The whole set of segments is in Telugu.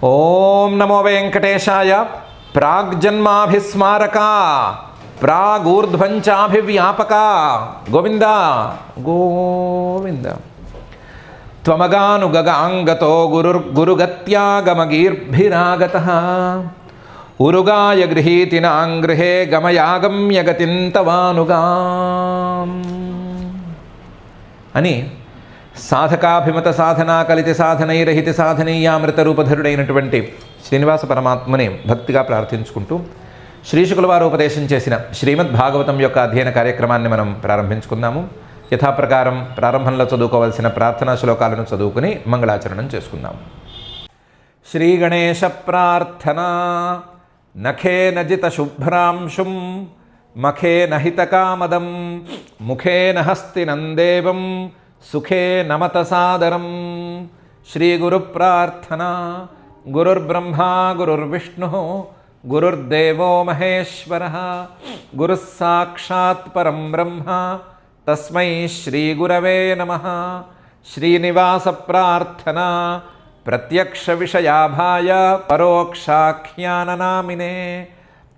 ఓం నమో వెంకటేశాయ. ప్రాగ్జన్మాభిస్మారక ప్రాగూర్ధ్వంచాభివ్యాపక గోవింద గోవింద. త్వమగానుగగాంగతో గురుర్గురుగత్యాగమగీర్భిరాగతః ఉరుగాయ గృహీతినాంగృహే గమయాగమ్యగతిం తవానుగాం అని సాధకాభిమత సాధనా కలిత సాధనైరహిత సాధనీయామృత రూపధరుడైనటువంటి శ్రీనివాస పరమాత్మని భక్తిగా ప్రార్థించుకుంటూ శ్రీశుకుల వారు ఉపదేశం చేసిన శ్రీమద్ భాగవతం యొక్క అధ్యయన కార్యక్రమాన్ని మనం ప్రారంభించుకుందాము. యథాప్రకారం ప్రారంభంలో చదువుకోవాల్సిన ప్రార్థనా శ్లోకాలను చదువుకుని మంగళాచరణం చేసుకుందాం. శ్రీ గణేశ ప్రార్థన. నఖేన జిత శుభ్రాంశుం మఖేన హితకామదం ముఖేన హస్తినందేవం సుఖే నమత సాదరం. శ్రీ గురు ప్రార్థన. గురుర్బ్రహ్మా గురుర్విష్ణు గురుర్దేవో మహేశ్వరః గురుః సాక్షాత్ పరం బ్రహ్మ తస్మై శ్రీ గురవే నమః. శ్రీనివాస ప్రార్థన. ప్రత్యక్ష విషయాభాయ పరోక్షాఖ్యాననామినే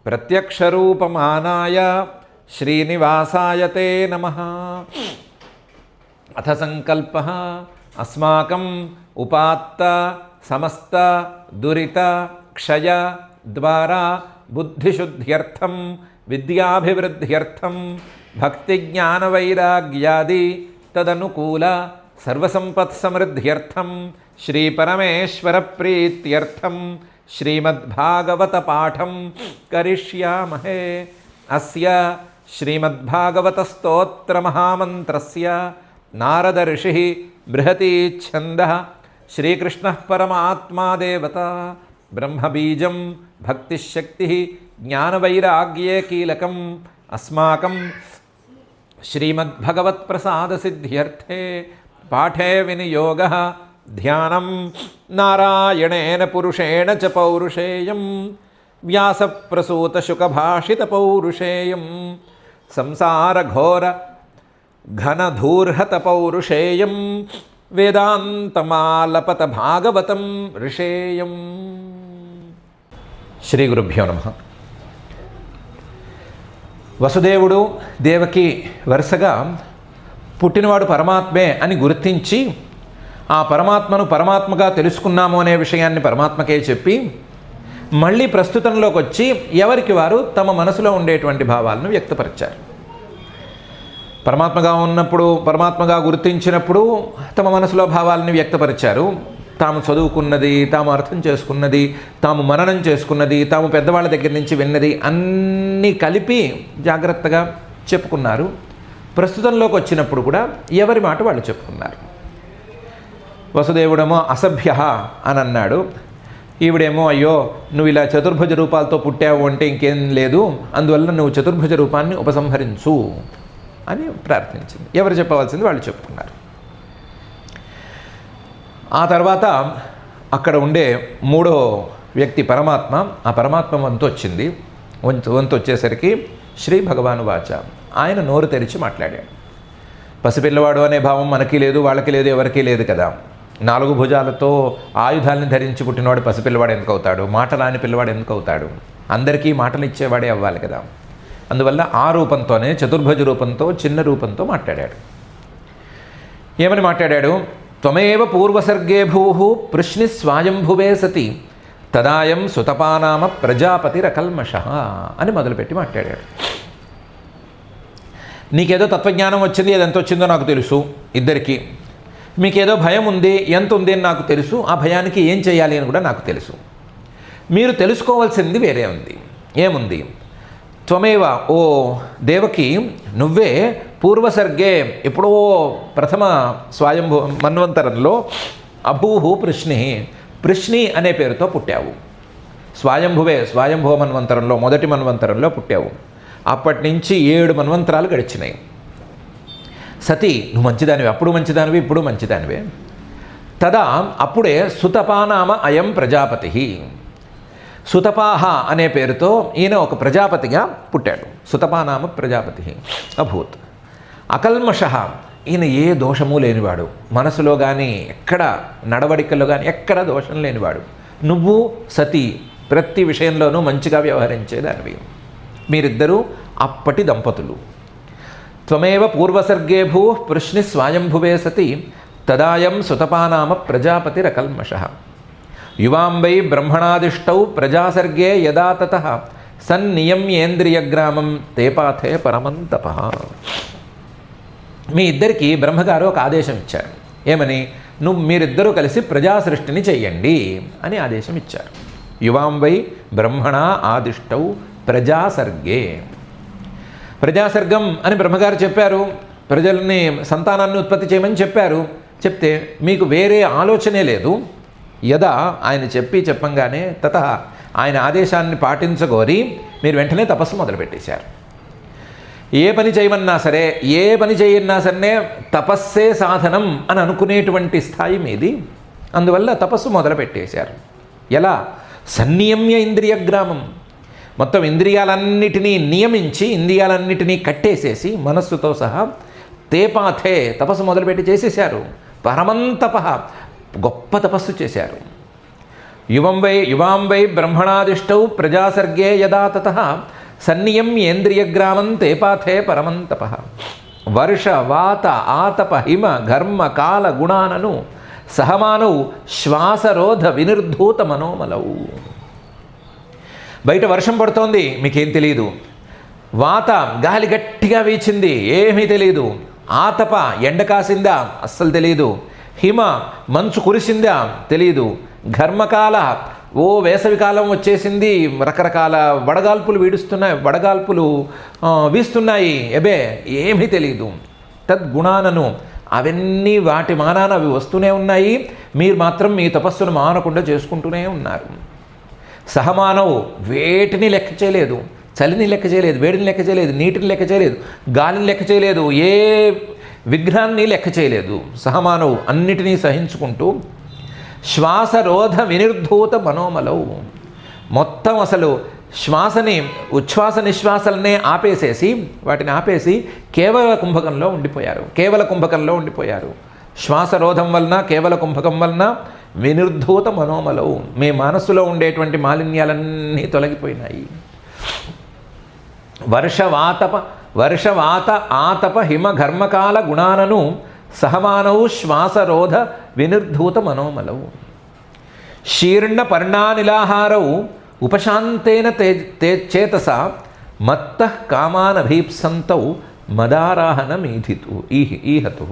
ప్రత్యక్షరూపమానాయ శ్రీనివాసాయ తే నమః. అథ సంకల్పః అస్మాకం ఉపాత్త సమస్త దురిత క్షయ ద్వారా బుద్ధిశుద్ధ్యర్థం విద్యాభివృద్ధ్యర్థం భక్తిజ్ఞానవైరాగ్యాది తదనుకూల సర్వసంపత్సమృద్ధ్యర్థం శ్రీపరమేశ్వర ప్రీత్యర్థం శ్రీమద్భాగవత పాఠం కరిష్యామహే. అస్య శ్రీమద్భాగవత స్తోత్ర మహామంత్రస్య నారద ఋషిః బృహతి ఛందః శ్రీకృష్ణః పరమాత్మా దేవత బ్రహ్మబీజం భక్తిశక్తి జ్ఞానవైరాగ్యే కీలకం అస్మాకం శ్రీమద్భగవత్ప్రసాదసిద్ధ్యర్థే పాఠే వినియోగః ధ్యానం నారాయణేన పురుషేణ చ పౌరుషేయం వ్యాసప్రసూతశుకభాషిత పౌరుషేయం సంసారఘోర ఘనధూర్హత పౌరుషేయం వేదాంతమాలపత భాగవతం ఋషేయం. శ్రీ గురుభ్యో నమః. వసుదేవుడు దేవకి వరుసగా పుట్టినవాడు పరమాత్మే అని గుర్తించి ఆ పరమాత్మను పరమాత్మగా తెలుసుకున్నాము అనే విషయాన్ని పరమాత్మకే చెప్పి మళ్ళీ ప్రస్తుతంలోకి వచ్చి ఎవరికి వారు తమ మనసులో ఉండేటువంటి భావాలను వ్యక్తపరిచారు. పరమాత్మగా ఉన్నప్పుడు పరమాత్మగా గుర్తించినప్పుడు తమ మనసులో భావాలని వ్యక్తపరిచారు. తాము చదువుకున్నది, తాము అర్థం చేసుకున్నది, తాము మననం చేసుకున్నది, తాము పెద్దవాళ్ళ దగ్గర నుంచి విన్నది అన్నీ కలిపి జాగ్రత్తగా చెప్పుకున్నారు. ప్రస్తుతంలోకి వచ్చినప్పుడు కూడా ఎవరి మాట వాళ్ళు చెప్పుకున్నారు. వసుదేవుడేమో అసభ్య అని అన్నాడు. ఈవిడేమో అయ్యో నువ్వు ఇలా చతుర్భుజ రూపాలతో పుట్టావు అంటే ఇంకేం లేదు, అందువల్ల నువ్వు చతుర్భుజ రూపాన్ని ఉపసంహరించు అని ప్రార్థించింది. ఎవరు చెప్పవలసింది వాళ్ళు చెప్పుకున్నారు. ఆ తర్వాత అక్కడ ఉండే మూడో వ్యక్తి పరమాత్మ, ఆ పరమాత్మ వంతు వచ్చింది. వంతు వచ్చేసరికి శ్రీ భగవాను వాచ, ఆయన నోరు తెరిచి మాట్లాడాడు. పసిపిల్లవాడు అనే భావం మనకి లేదు, వాళ్ళకి లేదు, ఎవరికీ లేదు కదా. 4 భుజాలతో ఆయుధాలను ధరించి పుట్టినవాడు పసిపిల్లవాడు ఎందుకు అవుతాడు? మాటలాని పిల్లవాడు ఎందుకు అవుతాడు? అందరికీ మాటలు ఇచ్చేవాడే అవ్వాలి కదా. అందువల్ల ఆ రూపంతోనే చతుర్భుజ రూపంతో చిన్న రూపంతో మాట్లాడాడు. ఏమని మాట్లాడాడు? త్వమేవ పూర్వసర్గే భూః పృశ్ని స్వాయంభువే సతి తదాయం సుతపానామ ప్రజాపతిరకల్మషః అని మొదలుపెట్టి మాట్లాడాడు. నీకేదో తత్వజ్ఞానం వచ్చింది, అది ఎంత వచ్చిందో నాకు తెలుసు. ఇద్దరికి మీకేదో భయం ఉంది, ఎంత ఉంది అని నాకు తెలుసు. ఆ భయానికి ఏం చేయాలి అని కూడా నాకు తెలుసు. మీరు తెలుసుకోవాల్సింది వేరే ఉంది. ఏముంది? త్వమేవ, ఓ దేవకి, నువ్వే పూర్వసర్గే ఎప్పుడో ప్రథమ స్వయంభూ మన్వంతరంలో అభూహు పృశ్ని అనే పేరుతో పుట్టావు. స్వయంభువ మన్వంతరంలో మొదటి మన్వంతరంలో పుట్టావు. అప్పటి నుంచి 7 మన్వంతరాలు గడిచినాయి. సతీ, నువ్వు మంచిదానివి, అప్పుడు మంచిదానివి, ఇప్పుడు మంచిదానివే. తదా, అప్పుడే సుతపానామ అయం ప్రజాపతి, సుతపాహ అనే పేరుతో ఈయన ఒక ప్రజాపతిగా పుట్టాడు. సుతపానామ ప్రజాపతి అభూత్. అకల్మష, ఈయన ఏ దోషము లేనివాడు, మనసులో కానీ ఎక్కడ నడవడికల్లో కానీ ఎక్కడ దోషం లేనివాడు. నువ్వు సతీ ప్రతి విషయంలోనూ మంచిగా వ్యవహరించేదానివి. మీరిద్దరూ అప్పటి దంపతులు. త్వమేవ పూర్వసర్గే భూ పృష్ణి స్వాయంభువే సతి తదాయం సుతపానామ ప్రజాపతిరకల్మషః యువాం వై బ్రహ్మణాదిష్టౌ ప్రజాసర్గే యదా తతః సన్నియమ్యేంద్రియగ్రామం తేపాథే పరమంతపః. మీ ఇద్దరికి బ్రహ్మగారు ఒక ఆదేశం ఇచ్చారు. ఏమని? మీరిద్దరూ కలిసి ప్రజా సృష్టిని చెయ్యండి అని ఆదేశం ఇచ్చారు. యువాం వై బ్రహ్మణ ఆదిష్టౌ ప్రజాసర్గే. ప్రజాసర్గం అని బ్రహ్మగారు చెప్పారు. ప్రజల్ని సంతానాన్ని ఉత్పత్తి చేయమని చెప్పారు. చెప్తే మీకు వేరే ఆలోచనే లేదు. యదా ఆయన చెప్పంగానే తత ఆయన ఆదేశాన్ని పాటించగోరి మీరు వెంటనే తపస్సు మొదలుపెట్టేశారు. ఏ పని చేయమన్నా సరే, ఏ పని చేయన్నా సరే తపస్సే సాధనం అని అనుకునేటువంటి స్థాయి మీది. అందువల్ల తపస్సు మొదలుపెట్టేశారు. ఎలా? సన్నియమ్య ఇంద్రియగ్రామం. మొత్తం ఇంద్రియాలన్నిటినీ నియమించి, ఇంద్రియాలన్నిటినీ కట్టేసేసి మనస్సుతో సహా తేపాథే తపస్సు మొదలుపెట్టి చేసేశారు. పరమంతప గొప్ప తపస్సు చేశారు. యువాం వై బ్రహ్మణాదిష్టౌ ప్రజాసర్గే యదా తతః సన్నియమ్యేంద్రియగ్రామం తేపాథే పరమంతప వర్ష వాత ఆతప హిమ ఘర్మ కాల గుణానను సహమానౌ శ్వాసరోధ వినిర్ధూత మనోమలౌ. బయట వర్షం పడుతోంది, మీకేం తెలియదు. వాత గాలి గట్టిగా వీచింది, ఏమీ తెలియదు. ఆతప ఎండ కాసిందా, అస్సలు తెలియదు. హిమ మంచు కురిసిందా, తెలియదు. ఘర్మకాల వేసవికాలం వచ్చేసింది, రకరకాల వడగాల్పులు వీస్తున్నాయి, ఏమీ తెలియదు. తద్గుణానను అవన్నీ వాటి మానాన అవి వస్తూనే ఉన్నాయి. మీరు మాత్రం మీ తపస్సును మానకుండా చేసుకుంటూనే ఉన్నారు. సహమానవు వేటిని లెక్క చేయలేదు, చలిని లెక్క చేయలేదు, వేడిని లెక్క చేయలేదు, నీటిని లెక్క చేయలేదు, గాలిని లెక్క చేయలేదు, ఏ విఘ్నాన్ని లెక్క చేయలేదు. సహమానవు అన్నిటినీ సహించుకుంటూ శ్వాసరోధ వినిర్ధూత మనోమలవు మొత్తం అసలు శ్వాసని ఉచ్ఛ్వాస నిశ్వాసలనే వాటిని ఆపేసి కేవల కుంభకంలో ఉండిపోయారు. శ్వాసరోధం వలన, కేవల కుంభకం వలన వినిర్ధూత మనోమలవు మీ మనస్సులో ఉండేటువంటి మాలిన్యాలన్నీ తొలగిపోయినాయి. వర్షవాత ఆతప హిమ ఘర్మకాల గుణానను సహమానవు శ్వాసరోధ వినిర్ధూత మనోమలవు శీర్ణ పర్ణానిలాహారౌ ఉపశాంతేన చేతస మత్తః కామానభీప్సంతౌ మదారాహనమీధితు ఈహతు.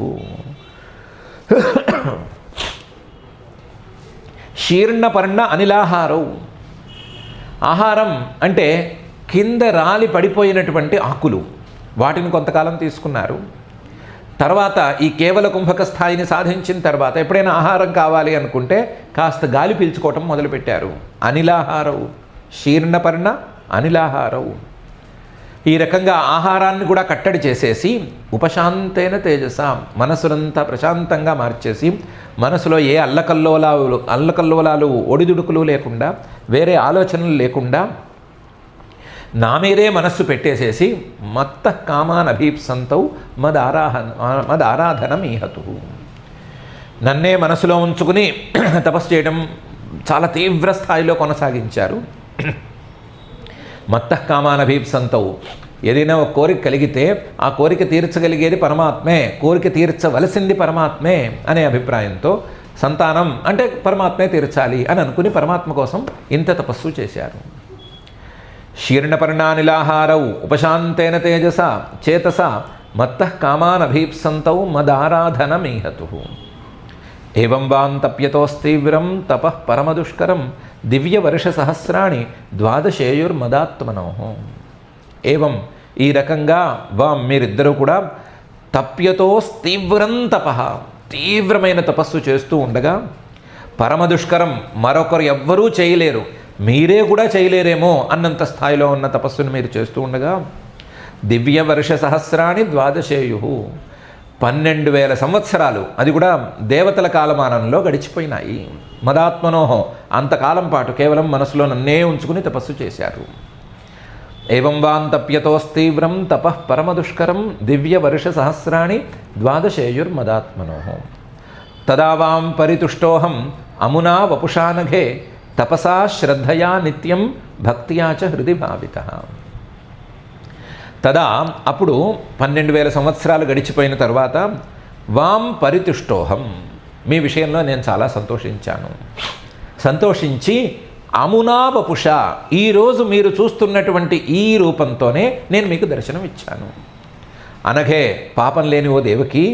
శీర్ణపర్ణ అనిలాహారౌ. ఆహారం అంటే కింద రాలి పడిపోయినటువంటి ఆకులు, వాటిని కొంతకాలం తీసుకున్నారు. తర్వాత ఈ కేవల కుంభక స్థాయిని సాధించిన తర్వాత ఎప్పుడైనా ఆహారం కావాలి అనుకుంటే కాస్త గాలి పీల్చుకోవటం మొదలుపెట్టారు. అనిలాహారవు, శీర్ణపర్ణ అనిలాహారవు. ఈ రకంగా ఆహారాన్ని కూడా కట్టడి చేసేసి ఉపశాంతైన తేజస మనసునంతా ప్రశాంతంగా మార్చేసి మనసులో ఏ అల్లకల్లోలాలు ఒడిదుడుకులు లేకుండా, వేరే ఆలోచనలు లేకుండా నా మీదే మనస్సు పెట్టేసేసి మత్త కామానభీప్సంతౌ మదారాధనం ఈహతు. నన్నే మనసులో ఉంచుకుని తపస్సు చేయడం చాలా తీవ్ర స్థాయిలో కొనసాగించారు. మత్త కామానభీప్సంతౌ. ఏదైనా ఒక కోరిక కలిగితే ఆ కోరిక తీర్చగలిగేది పరమాత్మే, కోరిక తీర్చవలసింది పరమాత్మే అనే అభిప్రాయంతో సంతానం అంటే పరమాత్మే తీర్చాలి అని అనుకుని పరమాత్మ కోసం ఇంత తపస్సు చేశారు. శీర్ణపర్ణానిలాహారౌ ఉపశాంతేన తేజస చేతస మత్తః కామానభీప్సంతౌ మదారాధనమీహతు. ఏవం వాం తప్యతోస్తీవ్రం తపః పరమదుష్కరం దివ్యవర్షసహస్రాణి ద్వాదశేయుర్మదాత్మనో. ఏవం ఈ రకంగా వాం మీరిద్దరూ కూడా తప్యతోస్తీవ్రం తపః తీవ్రమైన తపస్సు చేస్తూ ఉండగా, పరమదుష్కరం మరొకరు ఎవ్వరూ చేయలేరు, మీరే కూడా చేయలేరేమో అన్నంత స్థాయిలో ఉన్న తపస్సును మీరు చేస్తూ ఉండగా, దివ్యవర్ష సహస్రాణి ద్వాదశేయు 12,000 సంవత్సరాలు, అది కూడా దేవతల కాలమానంలో గడిచిపోయినాయి. మదాత్మనోహో అంతకాలం పాటు కేవలం మనసులో నన్నే ఉంచుకుని తపస్సు చేశారు. ఏవం వాం తప్యతోస్తీవ్రం తపః పరమదుష్కరం దివ్యవర్ష సహస్రాణి ద్వాదశేయుర్మదాత్మనోహో. తదా వాం పరితుష్టోహం అమునా వపుషానఘే తపసా శ్రద్ధయా నిత్యం భక్త్యా చ హృది భావితః. తదా అప్పుడు 12,000 సంవత్సరాలు గడిచిపోయిన తర్వాత వాం పరితుష్టోహం, మీ విషయంలో నేను చాలా సంతోషించి అమునా వపుష, ఈరోజు మీరు చూస్తున్నటువంటి ఈ రూపంతోనే నేను మీకు దర్శనం ఇచ్చాను. అనగే పాపం లేని ఓ దేవకి,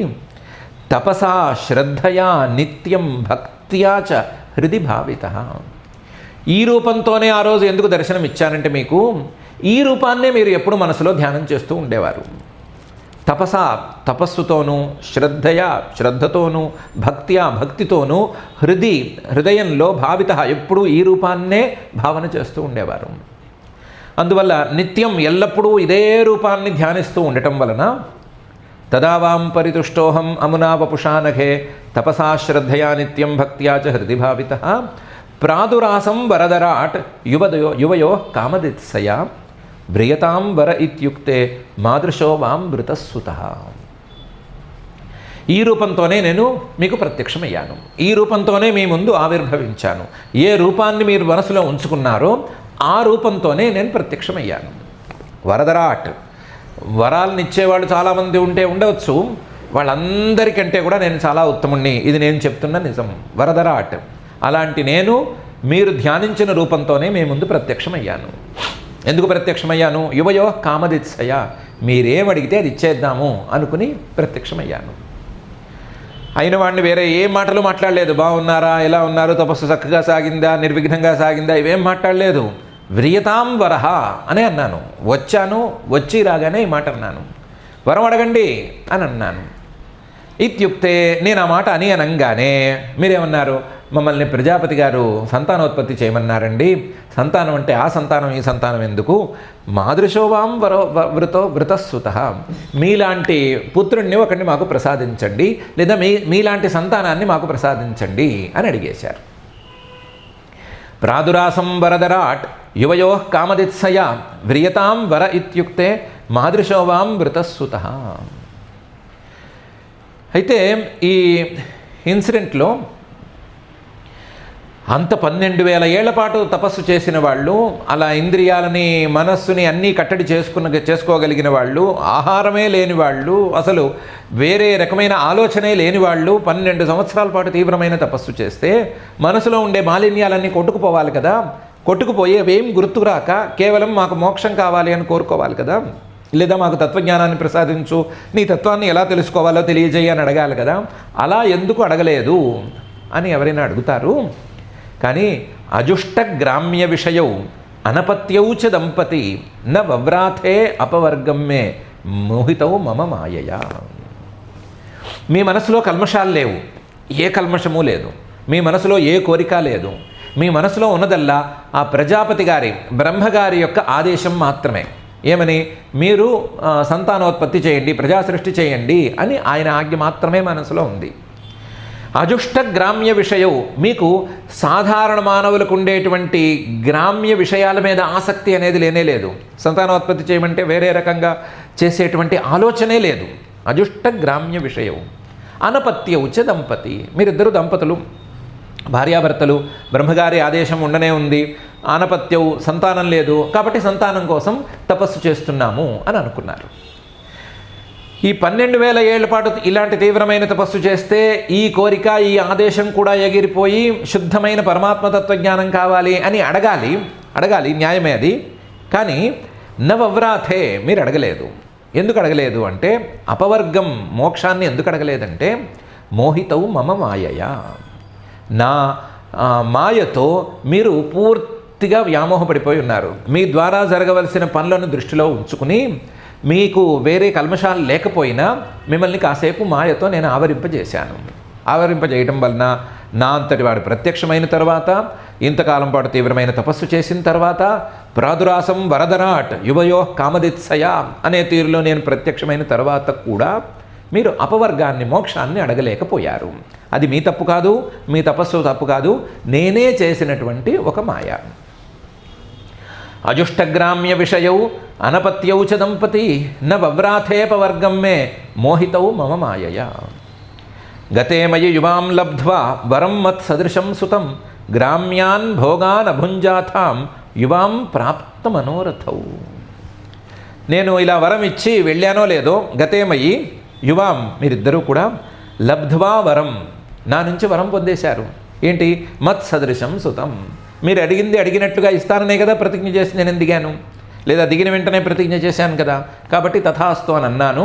తపసా శ్రద్ధయా నిత్యం భక్త్యా చ హృది భావితః. ఈ రూపంతోనే ఆ రోజు ఎందుకు దర్శనం ఇచ్చానంటే మీకు ఈ రూపాన్నే మీరు ఎప్పుడు మనసులో ధ్యానం చేస్తూ ఉండేవారు. తపస్సుతోనూ, శ్రద్ధతోనూ, భక్తితోనూ హృదయంలో భావిత ఎప్పుడూ ఈ రూపాన్నే భావన చేస్తూ ఉండేవారు. అందువల్ల నిత్యం ఎల్లప్పుడూ ఇదే రూపాన్ని ధ్యానిస్తూ ఉండటం వలన తదావాం పరితుష్టోహం అమునా వపుషానఘే తపసా శ్రద్ధయా నిత్యం భక్త్యా చ హృది భావితః ప్రాదురాసం వరదరాట్ యువయో కామదిత్సయా వ్రియతాం వర ఇత్యుక్తే మాదృశో వాం వృతస్సుతః. ఈ రూపంతోనే నేను మీకు ప్రత్యక్షమయ్యాను, ఈ రూపంతోనే మీ ముందు ఆవిర్భవించాను. ఏ రూపాన్ని మీరు మనసులో ఉంచుకున్నారో ఆ రూపంతోనే నేను ప్రత్యక్షమయ్యాను. వరదరాట్, వరాలను ఇచ్చేవాళ్ళు చాలామంది ఉండవచ్చు, వాళ్ళందరికంటే కూడా నేను చాలా ఉత్తముణ్ణి, ఇది నేను చెప్తున్న నిజం. వరదరాట్, అలాంటి నేను మీరు ధ్యానించిన రూపంతోనే మీ ముందు ప్రత్యక్షమయ్యాను. ఎందుకు ప్రత్యక్షమయ్యాను? యువయో కామదిత్సయ, మీరేమడిగితే అది ఇచ్చేద్దాము అనుకుని ప్రత్యక్షమయ్యాను. అయిన వాడిని వేరే ఏ మాటలు మాట్లాడలేదు. బాగున్నారా, ఎలా ఉన్నారు, తపస్సు చక్కగా సాగిందా, నిర్విఘ్నంగా సాగిందా, ఇవేం మాట్లాడలేదు. వ్రియతాం వరహ అనే అన్నాను. వచ్చి రాగానే ఈ మాట అన్నాను. వరం అడగండి అని అన్నాను. ఇత్యుక్తే, నేను ఆ మాట అనగానే మీరేమన్నారు? మమ్మల్ని ప్రజాపతి గారు సంతానోత్పత్తి చేయమన్నారండి. సంతానం అంటే ఆ సంతానం ఈ సంతానం ఎందుకు? మాదృశోవాం వృతస్సుతః, మీలాంటి పుత్రుణ్ణి ఒకరిని మాకు ప్రసాదించండి, లేదా మీలాంటి సంతానాన్ని మాకు ప్రసాదించండి అని అడిగేశారు. ప్రాదురాసం వరదరాట్ యువయో కామదిత్సయ వ్రియతాం వర ఇత్యుక్తే మాదృశోవాం వృతస్సుతః. అయితే ఈ ఇన్సిడెంట్లో అంత 12,000 ఏళ్ల పాటు తపస్సు చేసిన వాళ్ళు, అలా ఇంద్రియాలని మనస్సుని అన్నీ కట్టడి చేసుకోగలిగిన వాళ్ళు, ఆహారమే లేని వాళ్ళు, అసలు వేరే రకమైన ఆలోచనే లేని వాళ్ళు 12 సంవత్సరాల పాటు తీవ్రమైన తపస్సు చేస్తే మనసులో ఉండే మాలిన్యాలన్నీ కొట్టుకుపోవాలి కదా. కొట్టుకుపోయి అవేం గుర్తుకురాక కేవలం మాకు మోక్షం కావాలి అని కోరుకోవాలి కదా, లేదా మాకు తత్వజ్ఞానాన్ని ప్రసాదించు, నీ తత్వాన్ని ఎలా తెలుసుకోవాలో తెలియజేయి అని అడగాలి కదా. అలా ఎందుకు అడగలేదు అని ఎవరైనా అడుగుతారు. కానీ అజుష్ట గ్రామ్య విషయౌ అనపత్యౌ చ దంపతి న వవ్రాథే అపవర్గం మే మోహితౌ మమ మాయయా. మీ మనసులో కల్మషాలు లేవు, ఏ కల్మషము లేదు, మీ మనసులో ఏ కోరిక లేదు. మీ మనసులో ఉన్నదల్లా ఆ ప్రజాపతి గారి, బ్రహ్మగారి యొక్క ఆదేశం మాత్రమే. ఏమని? మీరు సంతానోత్పత్తి చేయండి, ప్రజాసృష్టి చేయండి అని ఆయన ఆజ్ఞ మాత్రమే మనసులో ఉంది. అజుష్ట గ్రామ్య విషయం, మీకు సాధారణ మానవులకు ఉండేటువంటి గ్రామ్య విషయాల మీద ఆసక్తి అనేది లేనేలేదు. సంతానోత్పత్తి చేయమంటే వేరే రకంగా చేసేటువంటి ఆలోచనే లేదు. అజుష్ట గ్రామ్య విషయం. అనపత్యౌ చ దంపతి, మీరిద్దరు దంపతులు, భార్యాభర్తలు, బ్రహ్మగారి ఆదేశం ఉండనే ఉంది. ఆనపత్యౌ, సంతానం లేదు, కాబట్టి సంతానం కోసం తపస్సు చేస్తున్నాము అని అనుకున్నారు. ఈ 12,000 ఏళ్ల పాటు ఇలాంటి తీవ్రమైన తపస్సు చేస్తే ఈ కోరిక, ఈ ఆదేశం కూడా ఎగిరిపోయి శుద్ధమైన పరమాత్మ తత్వజ్ఞానం కావాలి అని అడగాలి, న్యాయమే అది. కానీ నవవ్రాథే, మీరు అడగలేదు. ఎందుకు అడగలేదు అంటే, అపవర్గం, మోక్షాన్ని ఎందుకు అడగలేదంటే, మోహితౌ మమ మాయయా, నా మాయతో మీరు పూర్తిగా వ్యామోహపడిపోయి ఉన్నారు. మీ ద్వారా జరగవలసిన పనులను దృష్టిలో ఉంచుకుని మీకు వేరే కల్మషాలు లేకపోయినా మిమ్మల్ని కాసేపు మాయతో నేను ఆవరింపజేశాను. ఆవరింపజేయటం వలన నా అంతటి వాడు ప్రత్యక్షమైన తర్వాత, ఇంతకాలం పాటు తీవ్రమైన తపస్సు చేసిన తర్వాత, ప్రాదురాసం వరదరాట్ యువయో కామదిత్సయ అనే తీరులో నేను ప్రత్యక్షమైన తర్వాత కూడా మీరు అపవర్గాన్ని, మోక్షాన్ని అడగలేకపోయారు. అది మీ తప్పు కాదు, మీ తపస్సు తప్పు కాదు, నేనే చేసినటువంటి ఒక మాయ. అజుష్టగ్రామ్య విషయౌ అనపత్యౌ చ దంపతి న వవ్రాథేపవర్గం మే మోహితౌ మమ మాయయా. గతే మయి యువాం లబ్ధ్వా వరం మత్ సదృశం సుతం గ్రామ్యాన్ భోగాన్ అభుంజాథాం యువాం ప్రాప్త మనోరథౌ. నేను ఇలా వరం ఇచ్చి వెళ్ళానో లేదో, గతేమయ్యి యువాం మీరిద్దరూ కూడా లబ్ధ్వా వరం, నా నుంచి వరం పొందేశారు. ఏంటి? మత్ సదృశం సుతం, మీరు అడిగింది అడిగినట్టుగా ఇస్తాననే కదా ప్రతిజ్ఞ చేసి నేను దిగాను, లేదా దిగిన వెంటనే ప్రతిజ్ఞ చేశాను కదా, కాబట్టి తథాస్తు అని అన్నాను.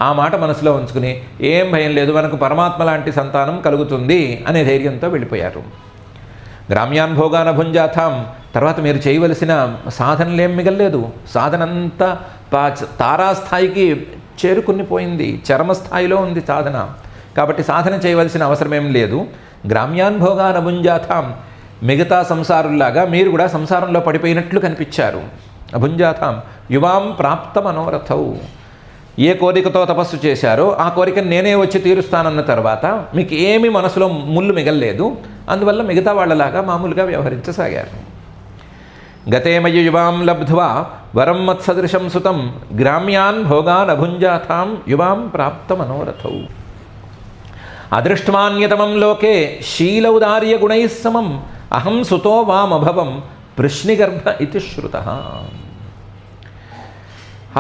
ఆ మాట మనసులో ఉంచుకుని ఏం భయం లేదు, మనకు పరమాత్మ లాంటి సంతానం కలుగుతుంది అనే ధైర్యంతో వెళ్ళిపోయారు. గ్రామ్యాన్ భోగాన్ అభుంజాథాం, తర్వాత మీరు చేయవలసిన సాధనలేం మిగలలేదు. సాధనంతా తారాస్థాయికి చేరుకునిపోయింది, చరమస్థాయిలో ఉంది సాధన. కాబట్టి సాధన చేయవలసిన అవసరమేం లేదు. గ్రామ్యాన్ భోగాన్ అభుంజాథాం, మిగతా సంసారుల్లాగా మీరు కూడా సంసారంలో పడిపోయినట్లు కనిపించారు. అభుంజాథాం యువాం ప్రాప్త మనోరథౌ, ఏ కోరికతో తపస్సు చేశారో ఆ కోరికను నేనే వచ్చి తీరుస్తానన్న తర్వాత మీకు ఏమీ మనసులో ముళ్ళు మిగల్లేదు. అందువల్ల మిగతా వాళ్ళలాగా మామూలుగా వ్యవహరించసాగారు. గతేమయ యువాం లబ్ధ్వా వరం మత్సదృశం సుతం గ్రామ్యాన్ భోగాన్ అభుంజాథాం యువాం ప్రాప్త మనోరథౌ. అదృష్ట్వాన్యతమం లోకే శీలౌదార్య గుణైః సమం అహం సుతో వామభవం పృష్ణిగర్భ ఇతి శ్రుతః.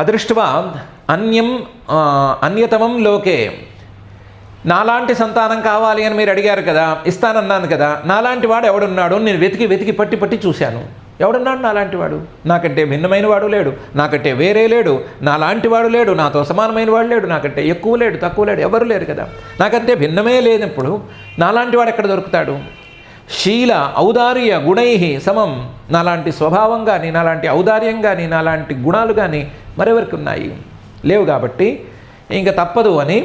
అదృష్ట్వా అన్యతమం లోకే, నాలాంటి సంతానం కావాలి అని మీరు అడిగారు కదా, ఇస్తానన్నాను కదా, నాలాంటి వాడు ఎవడున్నాడు నేను వెతికి వెతికి పట్టి పట్టి చూశాను. ఎవడున్నాడు నాలాంటి వాడు? నాకంటే భిన్నమైన వాడు లేడు, నాకంటే వేరే లేడు, నాలాంటి వాడు లేడు, నాతో సమానమైన వాడు లేడు, నాకంటే ఎక్కువ లేడు తక్కువ లేడు, ఎవరు లేరు కదా. నాకంటే భిన్నమే లేనప్పుడు నాలాంటి వాడు ఎక్కడ దొరుకుతాడు? శీల ఔదార్య గుణై సమం, నాలాంటి స్వభావం కానీ, నాలాంటి ఔదార్యం కానీ, నాలాంటి గుణాలు కానీ మరెవరికి ఉన్నాయి? లేవు. కాబట్టి ఇంక తప్పదు అని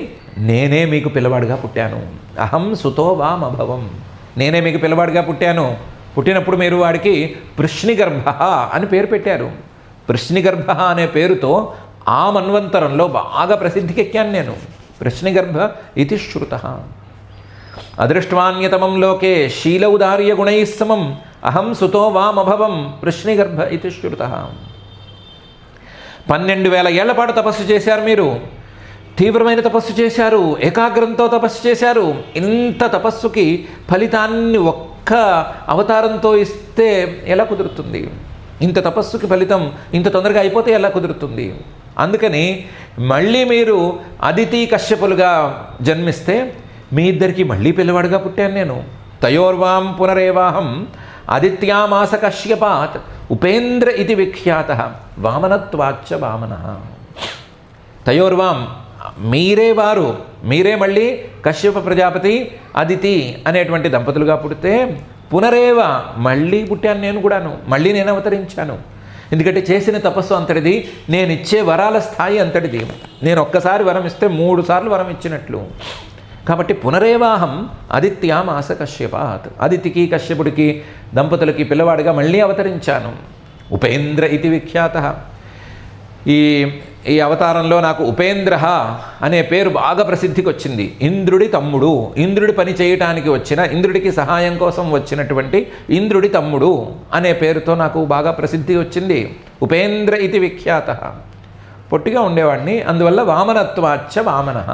నేనే మీకు పిల్లవాడిగా పుట్టాను. అహం సుతో వామభవం, నేనే మీకు పిల్లవాడిగా పుట్టాను. పుట్టినప్పుడు మీరు వాడికి పృష్ణిగర్భ అని పేరు పెట్టారు. పృష్ణిగర్భ అనే పేరుతో ఆ మన్వంతరంలో బాగా ప్రసిద్ధికెక్కాను నేను. పృష్ణిగర్భ ఇతి శ్రుతః. అదృష్ట్వాన్యతమం లోకే శీలౌదార్య గుణైః సమం అహం సుతో వామభవం పృష్ణిగర్భ ఇతి శ్రుతః. 12,000 ఏళ్ల పాటు తపస్సు చేశారు మీరు. తీవ్రమైన తపస్సు చేశారు, ఏకాగ్రంతో తపస్సు చేశారు. ఇంత తపస్సుకి ఫలితాన్ని ఒక్క అవతారంతో ఇస్తే ఎలా కుదురుతుంది? ఇంత తపస్సుకి ఫలితం ఇంత తొందరగా అయిపోతే ఎలా కుదురుతుంది? అందుకని మళ్ళీ మీరు అదితి కశ్యపులుగా జన్మిస్తే మీ ఇద్దరికి మళ్ళీ పిల్లవాడుగా పుట్టాను నేను. తయోర్వాం పునరేవాహం ఆదిత్యామాస కశ్యపాత్ ఉపేంద్ర ఇది విఖ్యాత వామనత్వాచ్చ వామనః. తయోర్వాం, మీరే వారు, మీరే మళ్ళీ కశ్యప ప్రజాపతి అదితి అనేటువంటి దంపతులుగా పుడితే పునరేవ మళ్ళీ పుట్టాను నేను కూడాను, మళ్ళీ నేను అవతరించాను. ఎందుకంటే చేసిన తపస్సు అంతటిది, నేను ఇచ్చే వరాల స్థాయి అంతటిది. నేను ఒక్కసారి వరం ఇస్తే 3 సార్లు వరం ఇచ్చినట్లు. కాబట్టి పునరేవాహం ఆదిత్యామాస కశ్యపాత్, అదితికి కశ్యపుడికి దంపతులకి పిల్లవాడిగా మళ్ళీ అవతరించాను. ఉపేంద్ర ఇది విఖ్యాత. ఈ అవతారంలో నాకు ఉపేంద్ర అనే పేరు బాగా ప్రసిద్ధికి వచ్చింది. ఇంద్రుడి తమ్ముడు, ఇంద్రుడి పని చేయటానికి వచ్చిన, ఇంద్రుడికి సహాయం కోసం వచ్చినటువంటి ఇంద్రుడి తమ్ముడు అనే పేరుతో నాకు బాగా ప్రసిద్ధి వచ్చింది. ఉపేంద్ర ఇది విఖ్యాత. పొట్టిగా ఉండేవాడిని, అందువల్ల వామనత్వాచ్చ వామనః,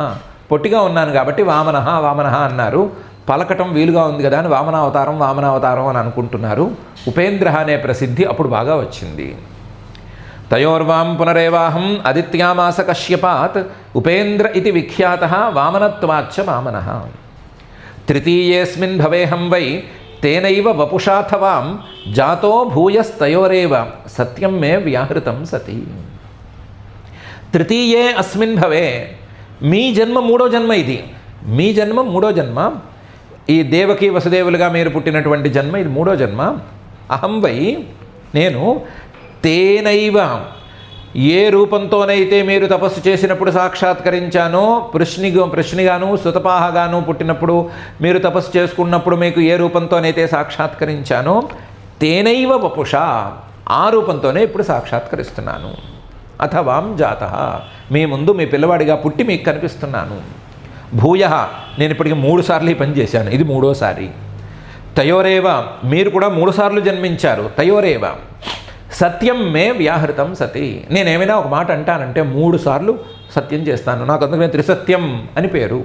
పొట్టిగా ఉన్నాను కాబట్టి వామనః వామనః అన్నారు. పలకటం వీలుగా ఉంది కదా అని వామనావతారం వామనావతారం అని అనుకుంటున్నారు. ఉపేంద్ర అనే ప్రసిద్ధి అప్పుడు బాగా వచ్చింది. తయోర్వాం పునరేవాహం ఆదిత్యామాస కశ్యపాత్ ఉపేంద్ర ఇది విఖ్యాత వామనత్వాచ్చ వామనః. తృతీయేస్మిన్ భవేహం వై తేనైవ వపుషాథవాం జాతో భూయస్తయోరేవ సత్యం మే వ్యాహృతం సతి. తృతీయే అస్మిన్ భవే, మీ జన్మ 3వ జన్మ ఇది. మీ జన్మ 3వ జన్మ. ఈ దేవకి వసుదేవులుగా మీరు పుట్టినటువంటి జన్మ ఇది 3వ జన్మ. అహం వై, నేను తేనైవ, ఏ రూపంతోనైతే మీరు తపస్సు చేసినప్పుడు సాక్షాత్కరించానో, పృష్ణిగాను సుతపాహగాను పుట్టినప్పుడు మీరు తపస్సు చేసుకున్నప్పుడు మీకు ఏ రూపంతోనైతే సాక్షాత్కరించానో, తేనైవ వపుష, ఆ రూపంతోనే ఇప్పుడు సాక్షాత్కరిస్తున్నాను. అథవాం జాతః, మీ ముందు మీ పిల్లవాడిగా పుట్టి మీకు కనిపిస్తున్నాను. భూయ, నేను ఇప్పటికి 3 సార్లు ఈ పని చేశాను, ఇది 3వసారి. తయోరేవ, మీరు కూడా 3 సార్లు జన్మించారు. తయోరేవ సత్యం మే వ్యాహృతం సతి. నేనేమైనా ఒక మాట అంటానంటే 3 సార్లు సత్యం చేస్తాను. నాకు అందుకనే త్రిసత్యం అని పేరు.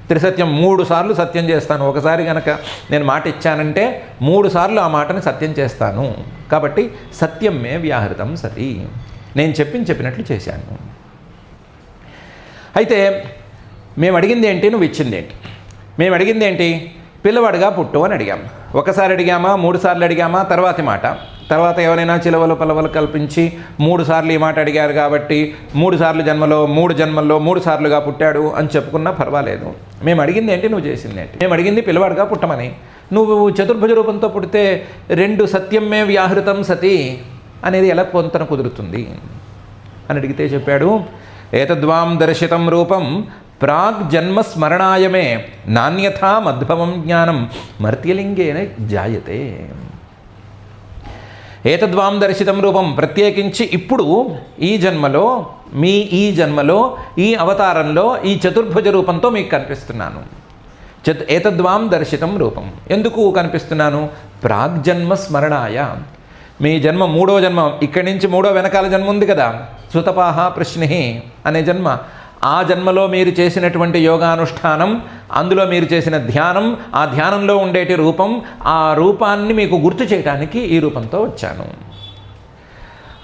త్రిసత్యం 3 సార్లు సత్యం చేస్తాను. ఒకసారి కనుక నేను మాట ఇచ్చానంటే 3 సార్లు ఆ మాటని సత్యం చేస్తాను. కాబట్టి సత్యం మే వ్యాహృతం సతి, నేను చెప్పినట్లు చేశాను. అయితే మేము అడిగింది ఏంటి, నువ్వు ఇచ్చింది ఏంటి? మేము అడిగింది ఏంటి? పిల్లవాడిగా పుట్టు అని అడిగాం. ఒకసారి అడిగామా, 3 సార్లు అడిగామా? తర్వాతి మాట. తర్వాత ఎవరైనా చిలవలు పలవలు కల్పించి 3 సార్లు ఈ మాట అడిగారు కాబట్టి 3 సార్లు జన్మలో 3 జన్మల్లో 3 సార్లుగా పుట్టాడు అని చెప్పుకున్నా పర్వాలేదు. మేము అడిగింది ఏంటి, నువ్వు చేసింది ఏంటి? మేము అడిగింది పిల్లవాడిగా పుట్టమని. నువ్వు చతుర్భుజ రూపంతో పుడితే 2 సత్యమే వ్యాహృతం సతి అనేది ఎలా పొంతన కుదురుతుంది అని అడిగితే చెప్పాడు, ఏతద్వాం దర్శితం రూపం ప్రాగ్ జన్మ స్మరణాయమే నాణ్యథా మద్భవం జ్ఞానం మర్త్యలింగేన జాయతే. ఏతద్వాం దర్శితం రూపం, ప్రత్యేకించి ఇప్పుడు ఈ జన్మలో, ఈ జన్మలో ఈ అవతారంలో ఈ చతుర్భుజ రూపంతో మీకు కనిపిస్తున్నాను. ఏతద్వాం దర్శితం రూపం, ఎందుకు కనిపిస్తున్నాను? ప్రాగ్జన్మ స్మరణాయ, మీ జన్మ 3వ జన్మ, ఇక్కడి నుంచి 3వ వెనకాల జన్మ ఉంది కదా, సుతపాహ ప్రశ్ని అనే జన్మ. ఆ జన్మలో మీరు చేసినటువంటి యోగానుష్ఠానం, అందులో మీరు చేసిన ధ్యానం, ఆ ధ్యానంలో ఉండేటి రూపం, ఆ రూపాన్ని మీకు గుర్తు చేయడానికి ఈ రూపంతో వచ్చాను.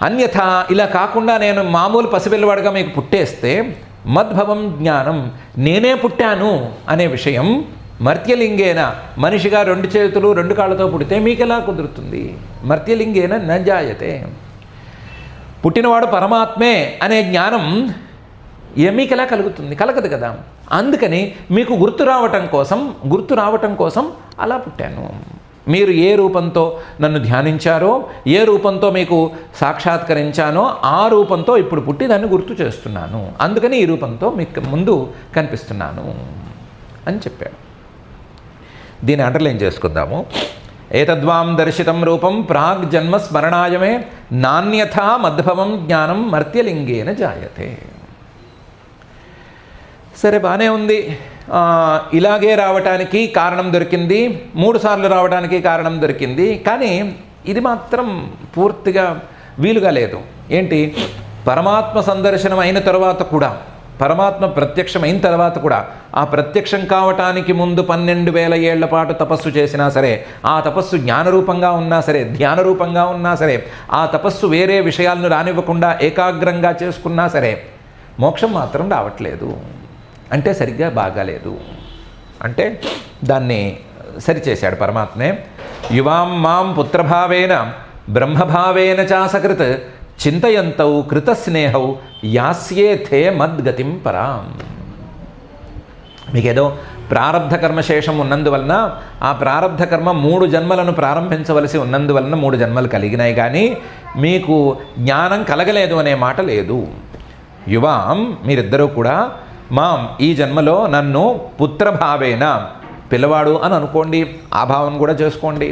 అన్యథా ఇలా కాకుండా నేను మామూలు పసిపిల్లవాడిగా మీకు పుట్టేస్తే మద్భవం జ్ఞానం, నేనే పుట్టాను అనే విషయం మర్త్యలింగేన, మనిషిగా 2 చేతులు 2 కాళ్ళతో పుడితే మీకు ఎలా కుదురుతుంది? మర్త్యలింగేన న జాయతే, పుట్టినవాడు పరమాత్మే అనే జ్ఞానం మీకు ఎలా కలుగుతుంది? కలగదు కదా. అందుకని మీకు గుర్తు రావటం కోసం అలా పుట్టాను. మీరు ఏ రూపంతో నన్ను ధ్యానించారో, ఏ రూపంతో మీకు సాక్షాత్కరించానో ఆ రూపంతో ఇప్పుడు పుట్టి దాన్ని గుర్తు చేస్తున్నాను. అందుకని ఈ రూపంతో మీకు ముందు కనిపిస్తున్నాను అని చెప్పాడు. దీన్ని అండర్లైన్ చేసుకుందాము. ఏతద్వాం దర్శితం రూపం ప్రాగ్ జన్మ స్మరణాయమే నాణ్యథా మద్భవం జ్ఞానం మర్త్యలింగేన జాయతే. సరే, బాగానే ఉంది. ఇలాగే రావటానికి కారణం దొరికింది, 3 సార్లు రావడానికి కారణం దొరికింది. కానీ ఇది మాత్రం పూర్తిగా వీలుగా లేదు. ఏంటి? పరమాత్మ సందర్శనం అయిన తర్వాత కూడా, పరమాత్మ ప్రత్యక్షం అయిన తర్వాత కూడా, ఆ ప్రత్యక్షం కావటానికి ముందు 12,000 ఏళ్ల పాటు తపస్సు చేసినా సరే, ఆ తపస్సు జ్ఞానరూపంగా ఉన్నా సరే, ధ్యానరూపంగా ఉన్నా సరే, ఆ తపస్సు వేరే విషయాలను రానివ్వకుండా ఏకాగ్రంగా చేసుకున్నా సరే, మోక్షం మాత్రం రావట్లేదు. అంటే సరిగ్గా బాగాలేదు. అంటే దాన్ని సరిచేశాడు పరమాత్మే. యువాం మాం పుత్రభావేన బ్రహ్మభావేన చాసకృత్ చింతయంతౌ కృతస్నేహౌ యాస్యేథే మద్గతిం పరాం. మీకేదో ప్రారబ్ధ కర్మశేషం ఉన్నందువలన, ఆ ప్రారబ్ధ కర్మ 3 జన్మలను ప్రారంభించవలసి ఉన్నందువలన 3 జన్మలు కలిగినాయి, కానీ మీకు జ్ఞానం కలగలేదు అనే మాట లేదు. యువాం, మీరిద్దరూ కూడా మాం, ఈ జన్మలో నన్ను పుత్రభావేన, పిల్లవాడు అని అనుకోండి, ఆ భావన కూడా చేసుకోండి.